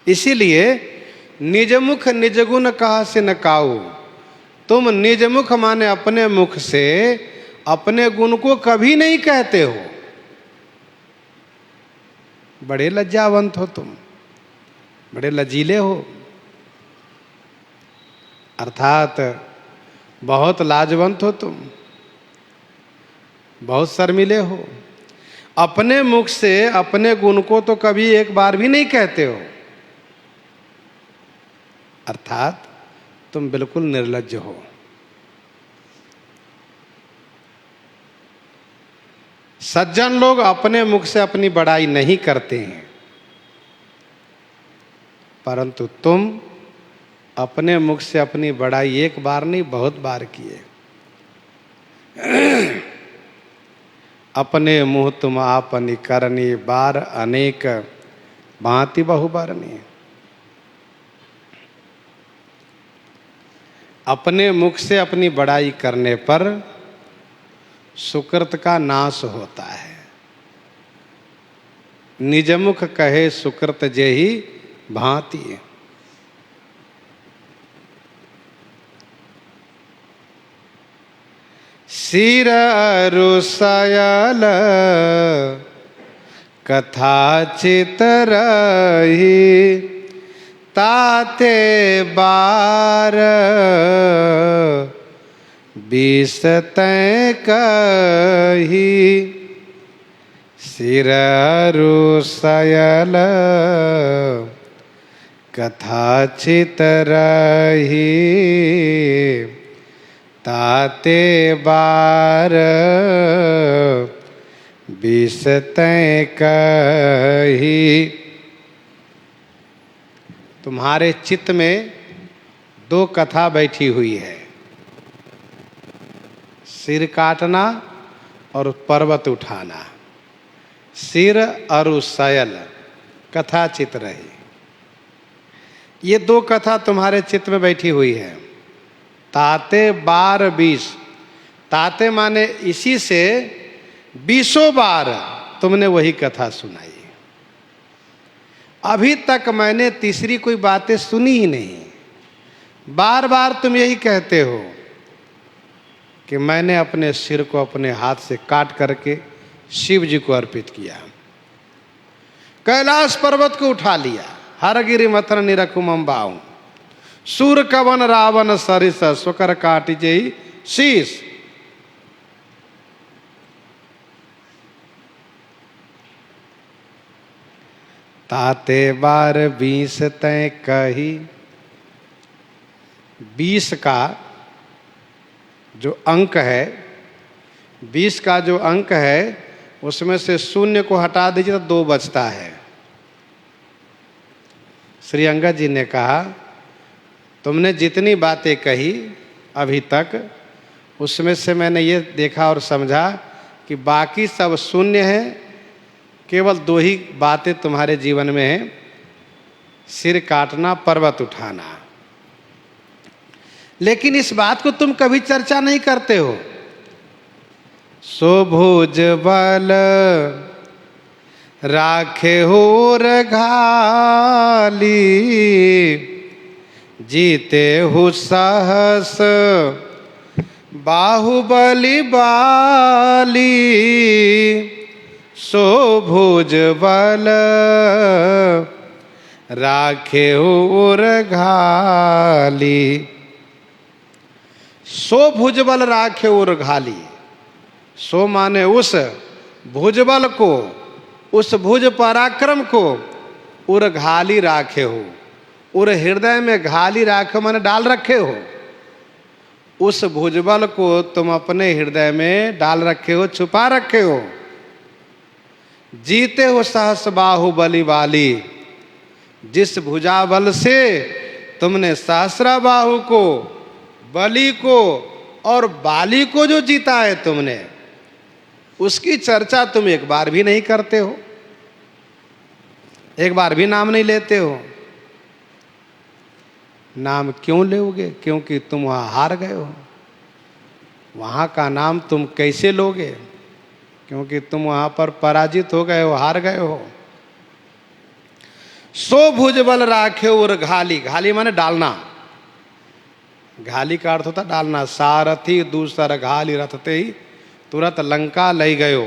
इसीलिए निज मुख निज गुण कहसि न काऊ। तुम निज मुख माने अपने मुख से अपने गुण को कभी नहीं कहते हो। बड़े लज्जावंत हो तुम, बड़े लजीले हो, अर्थात बहुत लाजवंत हो तुम, बहुत शर्मिले हो। अपने मुख से अपने गुण को तो कभी एक बार भी नहीं कहते हो, अर्थात तुम बिल्कुल निर्लज्ज हो। सज्जन लोग अपने मुख से अपनी बड़ाई नहीं करते हैं, परंतु तुम अपने मुख से अपनी बड़ाई एक बार नहीं बहुत बार किए। अपने मुँह तुम आपनी करनी, बार अनेक भांति बहुबरनी। अपने मुख से अपनी बड़ाई करने पर सुकृत का नाश होता है। निज मुख कहे सुकृत जेहि भांति। सिर अरुसयल कथाचित रही, ताते बार बीस तय कही। सिर अरुसयल कथाचित रही, ताते बार बीस तय कही। तुम्हारे चित्त में दो कथा बैठी हुई है, सिर काटना और पर्वत उठाना। सिर अरुसयल कथा चित रही, ये दो कथा तुम्हारे चित्त में बैठी हुई है। ताते बार बीस, ताते माने इसी से 20 बार तुमने वही कथा सुनाई। अभी तक मैंने तीसरी कोई बातें सुनी ही नहीं। बार बार तुम यही कहते हो कि मैंने अपने सिर को अपने हाथ से काट करके शिव जी को अर्पित किया, कैलाश पर्वत को उठा लिया, हर गिरि मथन निरखुमं बाऊ, सूर कवन रावण सरिस, स्वकर काटि जेहि शीस। ताते बार 20 तय कही। 20 का जो अंक है, 20 का जो अंक है उसमें से शून्य को हटा दीजिए तो 2 बचता है। श्री अंगद जी ने कहा तुमने जितनी बातें कही अभी तक, उसमें से मैंने ये देखा और समझा कि बाकी सब शून्य है, केवल 2 ही बातें तुम्हारे जीवन में हैं, सिर काटना, पर्वत उठाना। लेकिन इस बात को तुम कभी चर्चा नहीं करते हो। सो भुज बल राखे हो रघाली, जीते हु सहस बाहुबली बाली। सो भुज बल राखे हो रघाली। सो भुजबल राखे उर घाली। सो माने उस भुजबल को, उस भुज पराक्रम को उर घाली राखे हो। उर हृदय में घाली राखे माने डाल रखे हो। उस भुजबल को तुम अपने हृदय में डाल रखे हो, छुपा रखे हो। जीते हो सहस बाहु बलि वाली। जिस भुजाबल से तुमने सहस्रा बाहु को, बलि को और बाली को जो जीता है तुमने, उसकी चर्चा तुम एक बार भी नहीं करते हो, एक बार भी नाम नहीं लेते हो। नाम क्यों लोगे? क्योंकि तुम वहां हार गए हो। वहां का नाम तुम कैसे लोगे? क्योंकि तुम वहां पर पराजित हो गए हो, हार गए हो। सो भुजबल राखे उर घाली। घाली माने डालना। घाली का अर्थ होता डालना। सारथी दूसर घाली रथते ही तुरंत लंका ले गयो।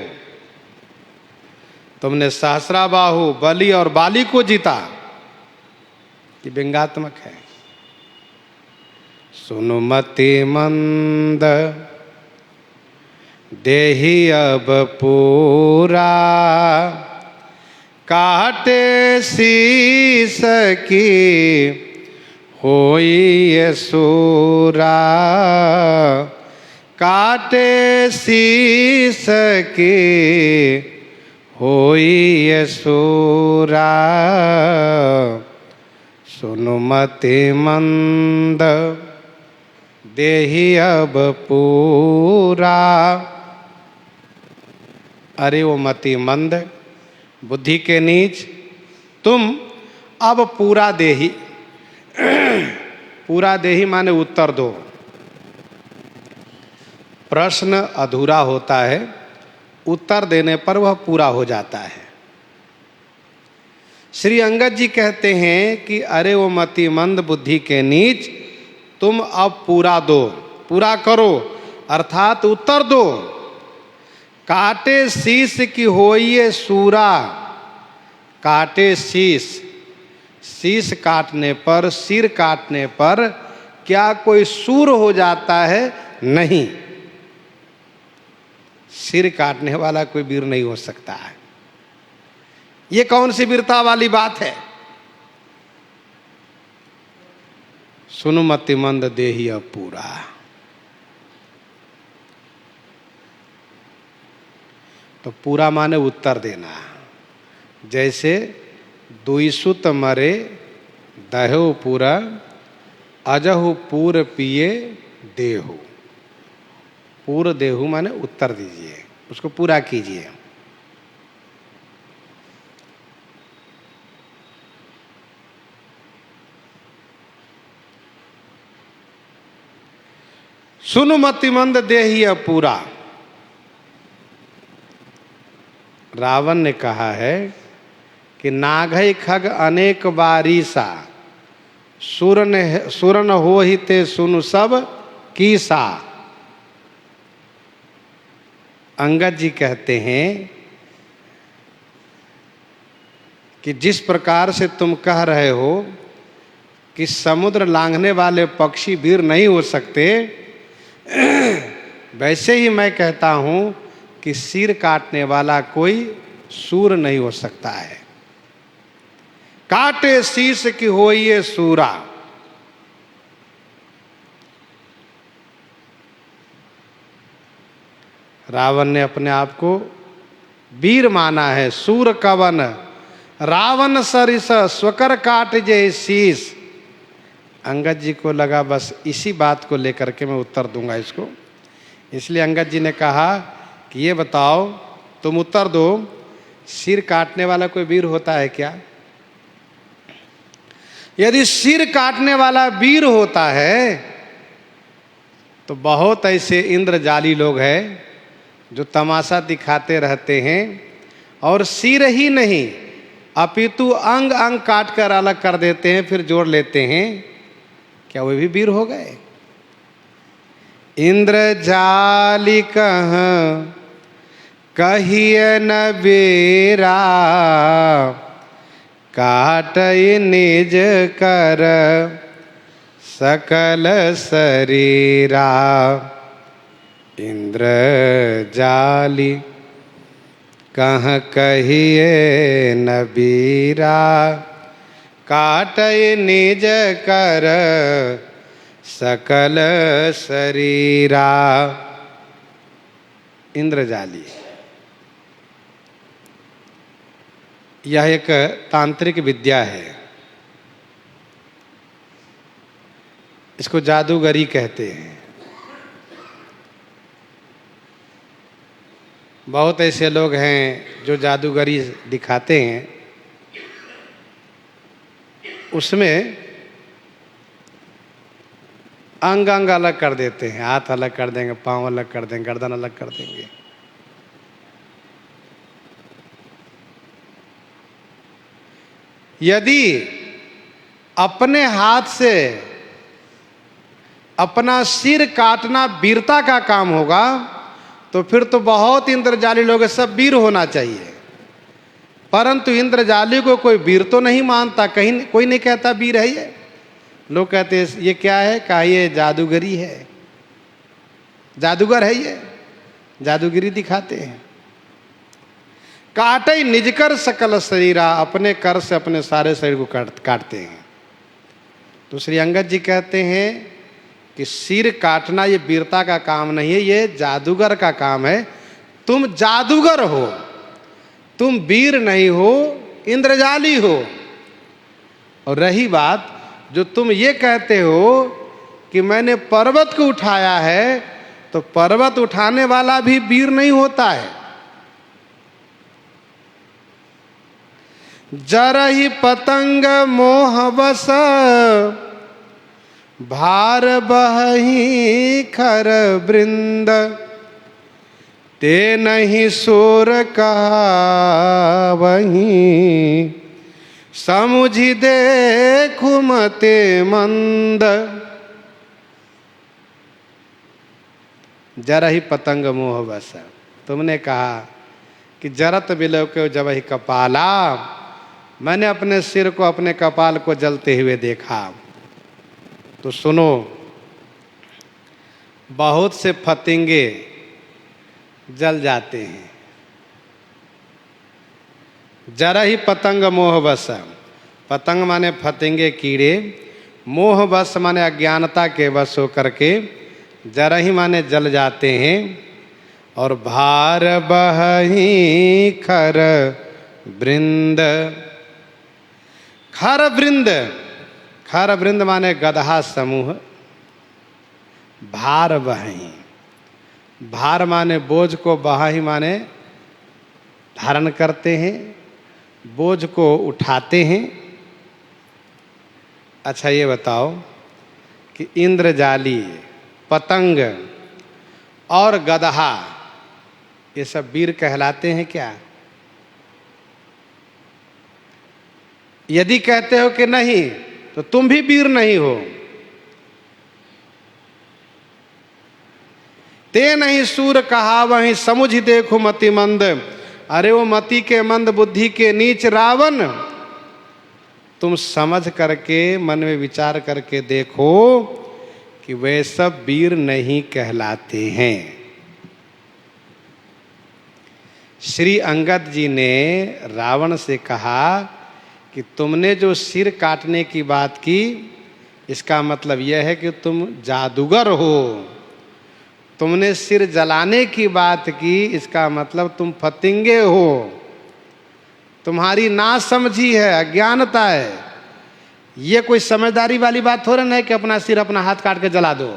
तुमने सहस्रा बाहु, बलि और बाली को जीता। ये व्यंग्यात्मक है। सुनु मति मंद देहि अब पूरा। काटे शीस की होई ये सूरा। काटे शीस की होई ये सूरा। सुनु मति मंद देहि अब पूरा। अरे वो मति मंद, बुद्धि के नीच, तुम अब पूरा देही। पूरा देही माने उत्तर दो। प्रश्न अधूरा होता है, उत्तर देने पर वह पूरा हो जाता है। श्री अंगद जी कहते हैं कि अरे वो मतिमंद, बुद्धि के नीच, तुम अब पूरा दो, पूरा करो, अर्थात उत्तर दो। काटे शीस की होइए सूरा। काटे शीस, शीस काटने पर, सिर काटने पर क्या कोई सूर हो जाता है? नहीं। सिर काटने वाला कोई वीर नहीं हो सकता है। ये कौन सी वीरता वाली बात है? सुनु मतिमंद देहि अब पूरा। तो पूरा माने उत्तर देना। जैसे दुई सुत मरे दहो पूरा, अजहु पूर पिए देहु। पूर देहु माने उत्तर दीजिए, उसको पूरा कीजिए। सुनु मतिमंद देहि अब पूरा। रावण ने कहा है कि नाघई खग अनेक बारीसा। सुरन हो ही ते सुनु सब कीसा। अंगद जी कहते हैं कि जिस प्रकार से तुम कह रहे हो कि समुद्र लांघने वाले पक्षी वीर नहीं हो सकते, वैसे ही मैं कहता हूं कि सिर काटने वाला कोई सूर नहीं हो सकता है। काटे शीस की होइए सूरा। रावण ने अपने आप को वीर माना है। सूर कवन रावण सरिस स्वकर काट जे शीस। अंगद जी को लगा बस इसी बात को लेकर के मैं उत्तर दूंगा इसको। इसलिए अंगद जी ने कहा कि ये बताओ, तुम उत्तर दो, सिर काटने वाला कोई वीर होता है क्या? यदि सिर काटने वाला वीर होता है तो बहुत ऐसे इंद्रजाली लोग हैं जो तमाशा दिखाते रहते हैं और सिर ही नहीं अपितु अंग अंग काट कर अलग कर देते हैं, फिर जोड़ लेते हैं। क्या वे भी वीर हो गए? इंद्रजाली कहाँ कहिए न बेरा। काटई निज कर सकल शरीरा इंद्र जाली कह कहिए नबीरा काटय निज कर सकल शरीरा। इंद्रजाली यह एक तांत्रिक विद्या है। इसको जादूगरी कहते हैं। बहुत ऐसे लोग हैं जो जादूगरी दिखाते हैं, उसमें अंग अंग अलग कर देते हैं, हाथ अलग कर देंगे, पांव अलग कर देंगे, गर्दन अलग कर देंगे। यदि अपने हाथ से अपना सिर काटना वीरता का काम होगा तो फिर तो बहुत इंद्रजाली लोग सब वीर होना चाहिए, परंतु इंद्रजाली को कोई वीर तो नहीं मानता, कहीं कोई नहीं कहता वीर है ये। लोग कहते हैं ये क्या है, कहा ये जादूगरी है, जादूगर है ये, जादूगिरी दिखाते हैं। काटे निजकर सकल शरीरा, अपने कर से अपने सारे शरीर को काटते हैं। तो श्री अंगद जी कहते हैं कि सिर काटना ये वीरता का काम नहीं है, ये जादूगर का काम है। तुम जादूगर हो, तुम वीर नहीं हो, इंद्रजाली हो। और रही बात जो तुम ये कहते हो कि मैंने पर्वत को उठाया है, तो पर्वत उठाने वाला भी वीर नहीं होता है। जरहि पतंग मोहवश भार बहहि खर वृंद, ते नहीं सोर कहावहि समुझि देखु मते मंद। जरहि पतंग मोहवश, तुमने कहा कि जरत बिलव के जब ही कपाला, मैंने अपने सिर को अपने कपाल को जलते हुए देखा। तो सुनो, बहुत से फतिंगे जल जाते हैं। जरहि पतंग मोहवश, पतंग माने फतिंगे कीड़े, मोहवश माने अज्ञानता के वश होकर के, जरहि माने जल जाते हैं। और भार बहहि खर वृंद, खर वृंद, खर वृंद माने गदहा समूह। भार बहहि, भार माने बोझ को, बहहि माने धारण करते हैं, बोझ को उठाते हैं। अच्छा ये बताओ कि इंद्रजाली, पतंग और गदहा ये सब वीर कहलाते हैं क्या? यदि कहते हो कि नहीं तो तुम भी वीर नहीं हो। ते नहीं सूर कहावहि समुझि देखो मति मंद, अरे वो मति के मंद, बुद्धि के नीच रावण, तुम समझ करके मन में विचार करके देखो कि वे सब वीर नहीं कहलाते हैं। श्री अंगद जी ने रावण से कहा कि तुमने जो सिर काटने की बात की, इसका मतलब यह है कि तुम जादूगर हो। तुमने सिर जलाने की बात की, इसका मतलब तुम फतिंगे हो। तुम्हारी नासमझी है, अज्ञानता है। ये कोई समझदारी वाली बात थोड़ा नहीं कि अपना सिर अपना हाथ काट के जला दो।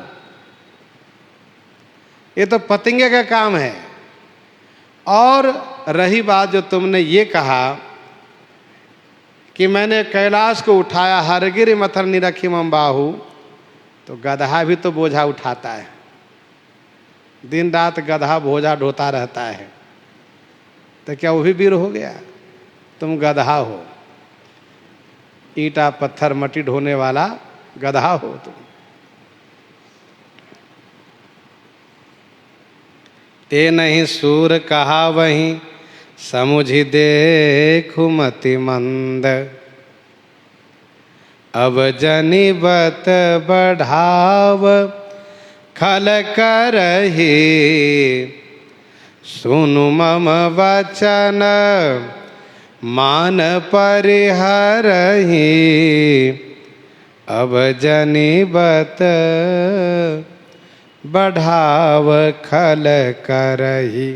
ये तो फतिंगे का काम है। और रही बात जो तुमने ये कहा कि मैंने कैलाश को उठाया, हरगिरि मथर निरखी मम बाहु, तो गदहा भी तो बोझा उठाता है, दिन रात गदहा बोझा ढोता रहता है, तो क्या वो भी वीर हो गया? तुम गदहा हो, ईंटा पत्थर मट्टी ढोने वाला गदहा हो तुम। ते नहीं सूर कहावहि समुझि देखु मति मंद, अब जनिबत बढ़ाव खल करहि, सुनु मम वचन मान परिहरहि, अब जनिबत बढ़ाव खल करहि।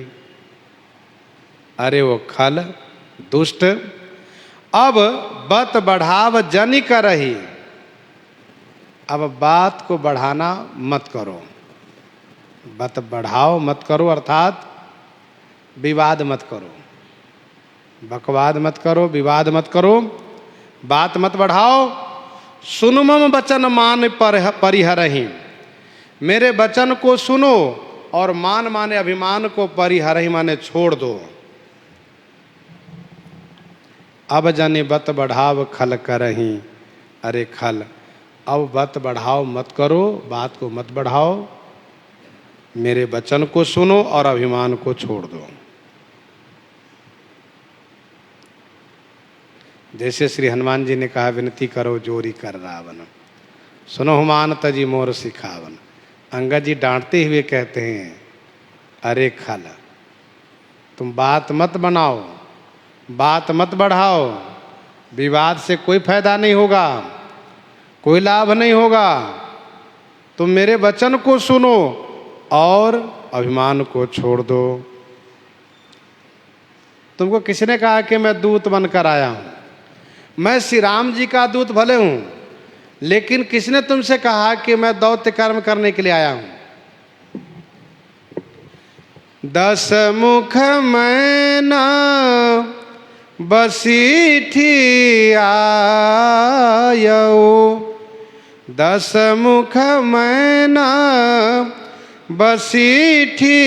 अरे वो खल दुष्ट, अब बत बढ़ाव जनि करहि, अब बात को बढ़ाना मत करो, बत बढ़ाओ मत करो, अर्थात विवाद मत करो, बकवाद मत करो, विवाद मत करो, बात मत बढ़ाओ। सुनु मम वचन मान परिहरहि, मेरे वचन को सुनो और मान माने अभिमान को परिहरहि माने छोड़ दो। अब जाने बत बढ़ाव खल करहि, अरे खल, अब बत बढ़ाओ मत करो, बात को मत बढ़ाओ, मेरे वचन को सुनो और अभिमान को छोड़ दो। जैसे श्री हनुमान जी ने कहा, विनती करो जोरी कर रावण, सुनो हुमान तजी मोर सिखावन। अंगद जी डांटते हुए कहते हैं, अरे खल, तुम बात मत बनाओ, बात मत बढ़ाओ, विवाद से कोई फायदा नहीं होगा, कोई लाभ नहीं होगा। तुम मेरे वचन को सुनो और अभिमान को छोड़ दो। तुमको किसने कहा कि मैं दूत बनकर आया हूं? मैं श्री राम जी का दूत भले हूं, लेकिन किसने तुमसे कहा कि मैं दौत्य कर्म करने के लिए आया हूं? 10 मुख मैना बसीठी आयो, 10 मुख मैना बसीठी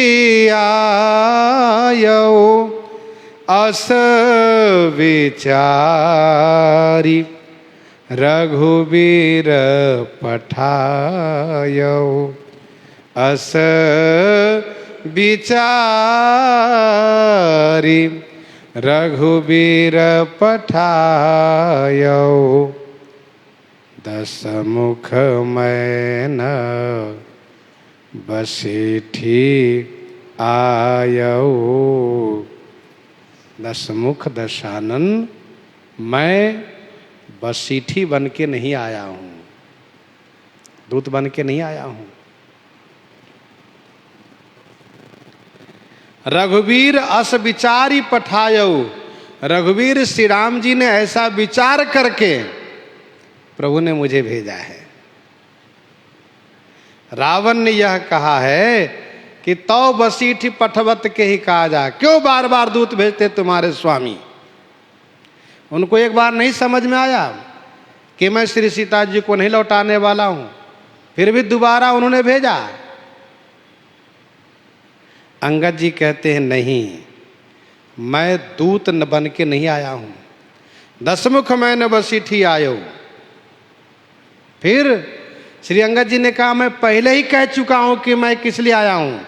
आयो, अस विचारी रघुबीर पठायो, अस विचारी रघुबीर पठायो, 10 मुख मैन बसीठी आयो। 10 मुख दशानन, मैं बसीठी बन के नहीं आया हूं, दूत बन के नहीं आया हूं। रघुवीर अस विचारी पठायो, रघुवीर श्री राम जी ने ऐसा विचार करके प्रभु ने मुझे भेजा है। रावण ने यह कहा है कि तौ बसीठी पठवत के ही कहा जा, क्यों बार बार दूत भेजते तुम्हारे स्वामी? उनको एक बार नहीं समझ में आया कि मैं श्री सीता जी को नहीं लौटाने वाला हूं, फिर भी दोबारा उन्होंने भेजा। अंगद जी कहते हैं, नहीं, मैं दूत न बन के नहीं आया हूं, 10 मुख मैंने बसीठी आयो। फिर श्री अंगद जी ने कहा, मैं पहले ही कह चुका हूं कि मैं किस लिए आया हूं।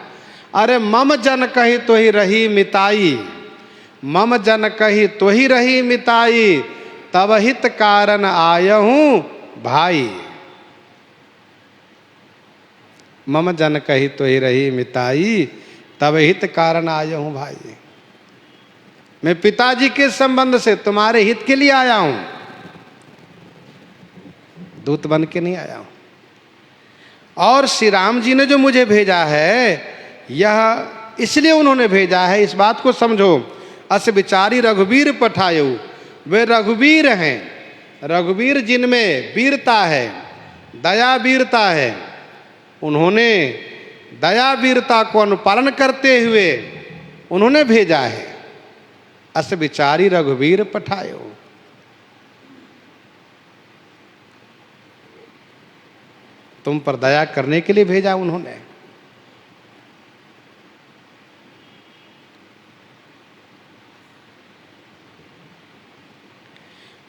अरे मम जन कही तो ही रही मिताई, मम जन कही तो ही रही मिताई, तब हित कारण आया हूं भाई। मम जन कही तो ही रही मिताई, तब हित कारण आया हूं भाई। मैं पिताजी के संबंध से तुम्हारे हित के लिए आया हूं, दूत बन के नहीं आया हूं। और श्री राम जी ने जो मुझे भेजा है, यह इसलिए उन्होंने भेजा है, इस बात को समझो। अस विचारी रघुवीर पठायो, वे रघुवीर हैं, रघुवीर जिनमें वीरता है, दया वीरता है, उन्होंने दया वीरता को अनुपालन करते हुए उन्होंने भेजा है। अस विचारी रघुवीर पठायो, तुम पर दया करने के लिए भेजा उन्होंने।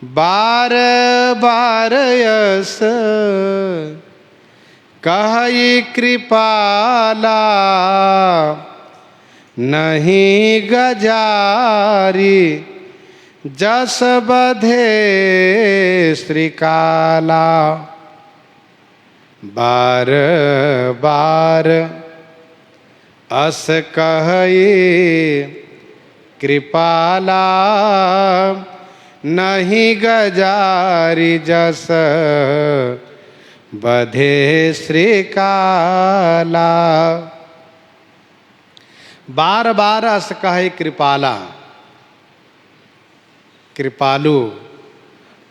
बार बार यस कहि कृपाला, नहीं गजारी जस बधे श्रीकाला, बार बार अस कहे कृपाला, नहीं गजारी जस बधे श्रीकाला। बार बार अस कहे कृपाला, कृपालु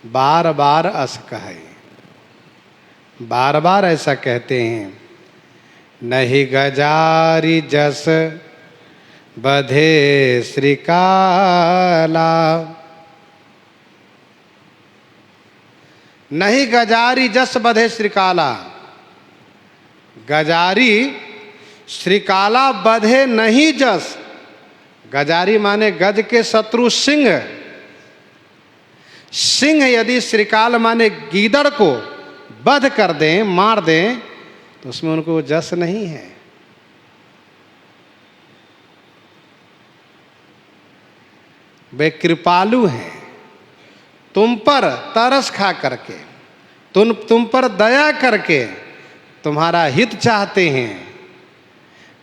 बार बार अस कहे, बार बार ऐसा कहते हैं। नहीं गजारी जस बधे श्रीकाला, नहीं गजारी जस बधे श्रीकाला। गजारी श्रीकाला बधे नहीं जस। गजारी माने गज के शत्रु सिंह। सिंह यदि श्रीकाल माने गीदड़ को वध कर दें, मार दें, तो उसमें उनको जस नहीं है। वे कृपालु हैं, तुम पर तरस खा करके, तुम पर दया करके तुम्हारा हित चाहते हैं।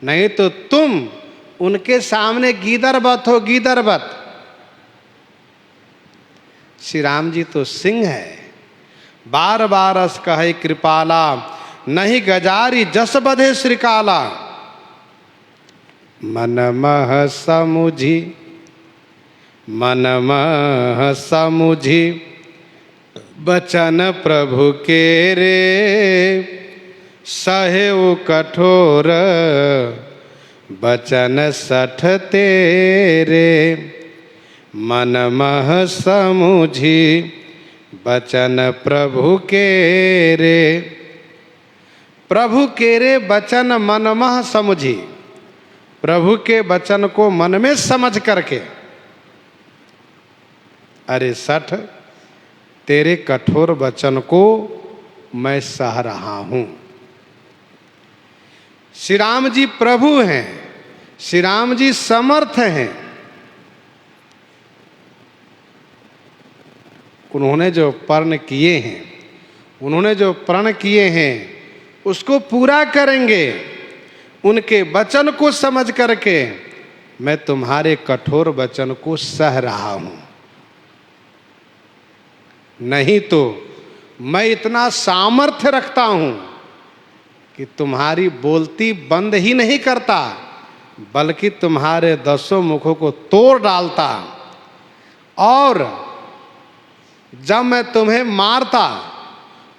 नहीं तो तुम उनके सामने गीदड़वत हो, गीदड़वत। श्री राम जी तो सिंह है। बार बार अस कहे कृपाला, नहीं गजारी जस बधे श्रीकाला। मन मह समुझी, मन मह समुझी बचन प्रभु के रे। सहेउ कठोर बचन सठ तेरे। मन मह समुझी बचन प्रभु के रे। प्रभु के रे बचन मन मह समुझी। प्रभु के वचन को मन में समझ करके, अरे सठ तेरे कठोर वचन को मैं सह रहा हूं। श्री राम जी प्रभु हैं, श्री राम जी समर्थ हैं। उन्होंने जो प्रण किए हैं, उन्होंने जो प्रण किए हैं उसको पूरा करेंगे। उनके वचन को समझ करके मैं तुम्हारे कठोर वचन को सह रहा हूं। नहीं तो मैं इतना सामर्थ्य रखता हूं कि तुम्हारी बोलती बंद ही नहीं करता, बल्कि तुम्हारे 10 मुखों को तोड़ डालता। और जब मैं तुम्हें मारता,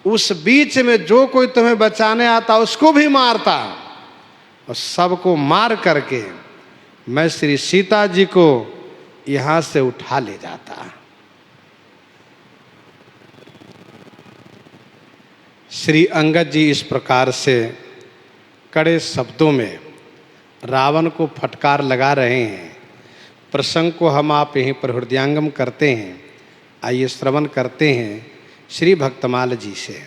उस बीच में जो कोई तुम्हें बचाने आता उसको भी मारता, और सबको मार करके मैं श्री सीता जी को यहां से उठा ले जाता। श्री अंगद जी इस प्रकार से कड़े शब्दों में रावण को फटकार लगा रहे हैं। प्रसंग को हम आप यहीं पर हृदयांगम करते हैं। आइए श्रवण करते हैं श्री भक्तमाल जी से।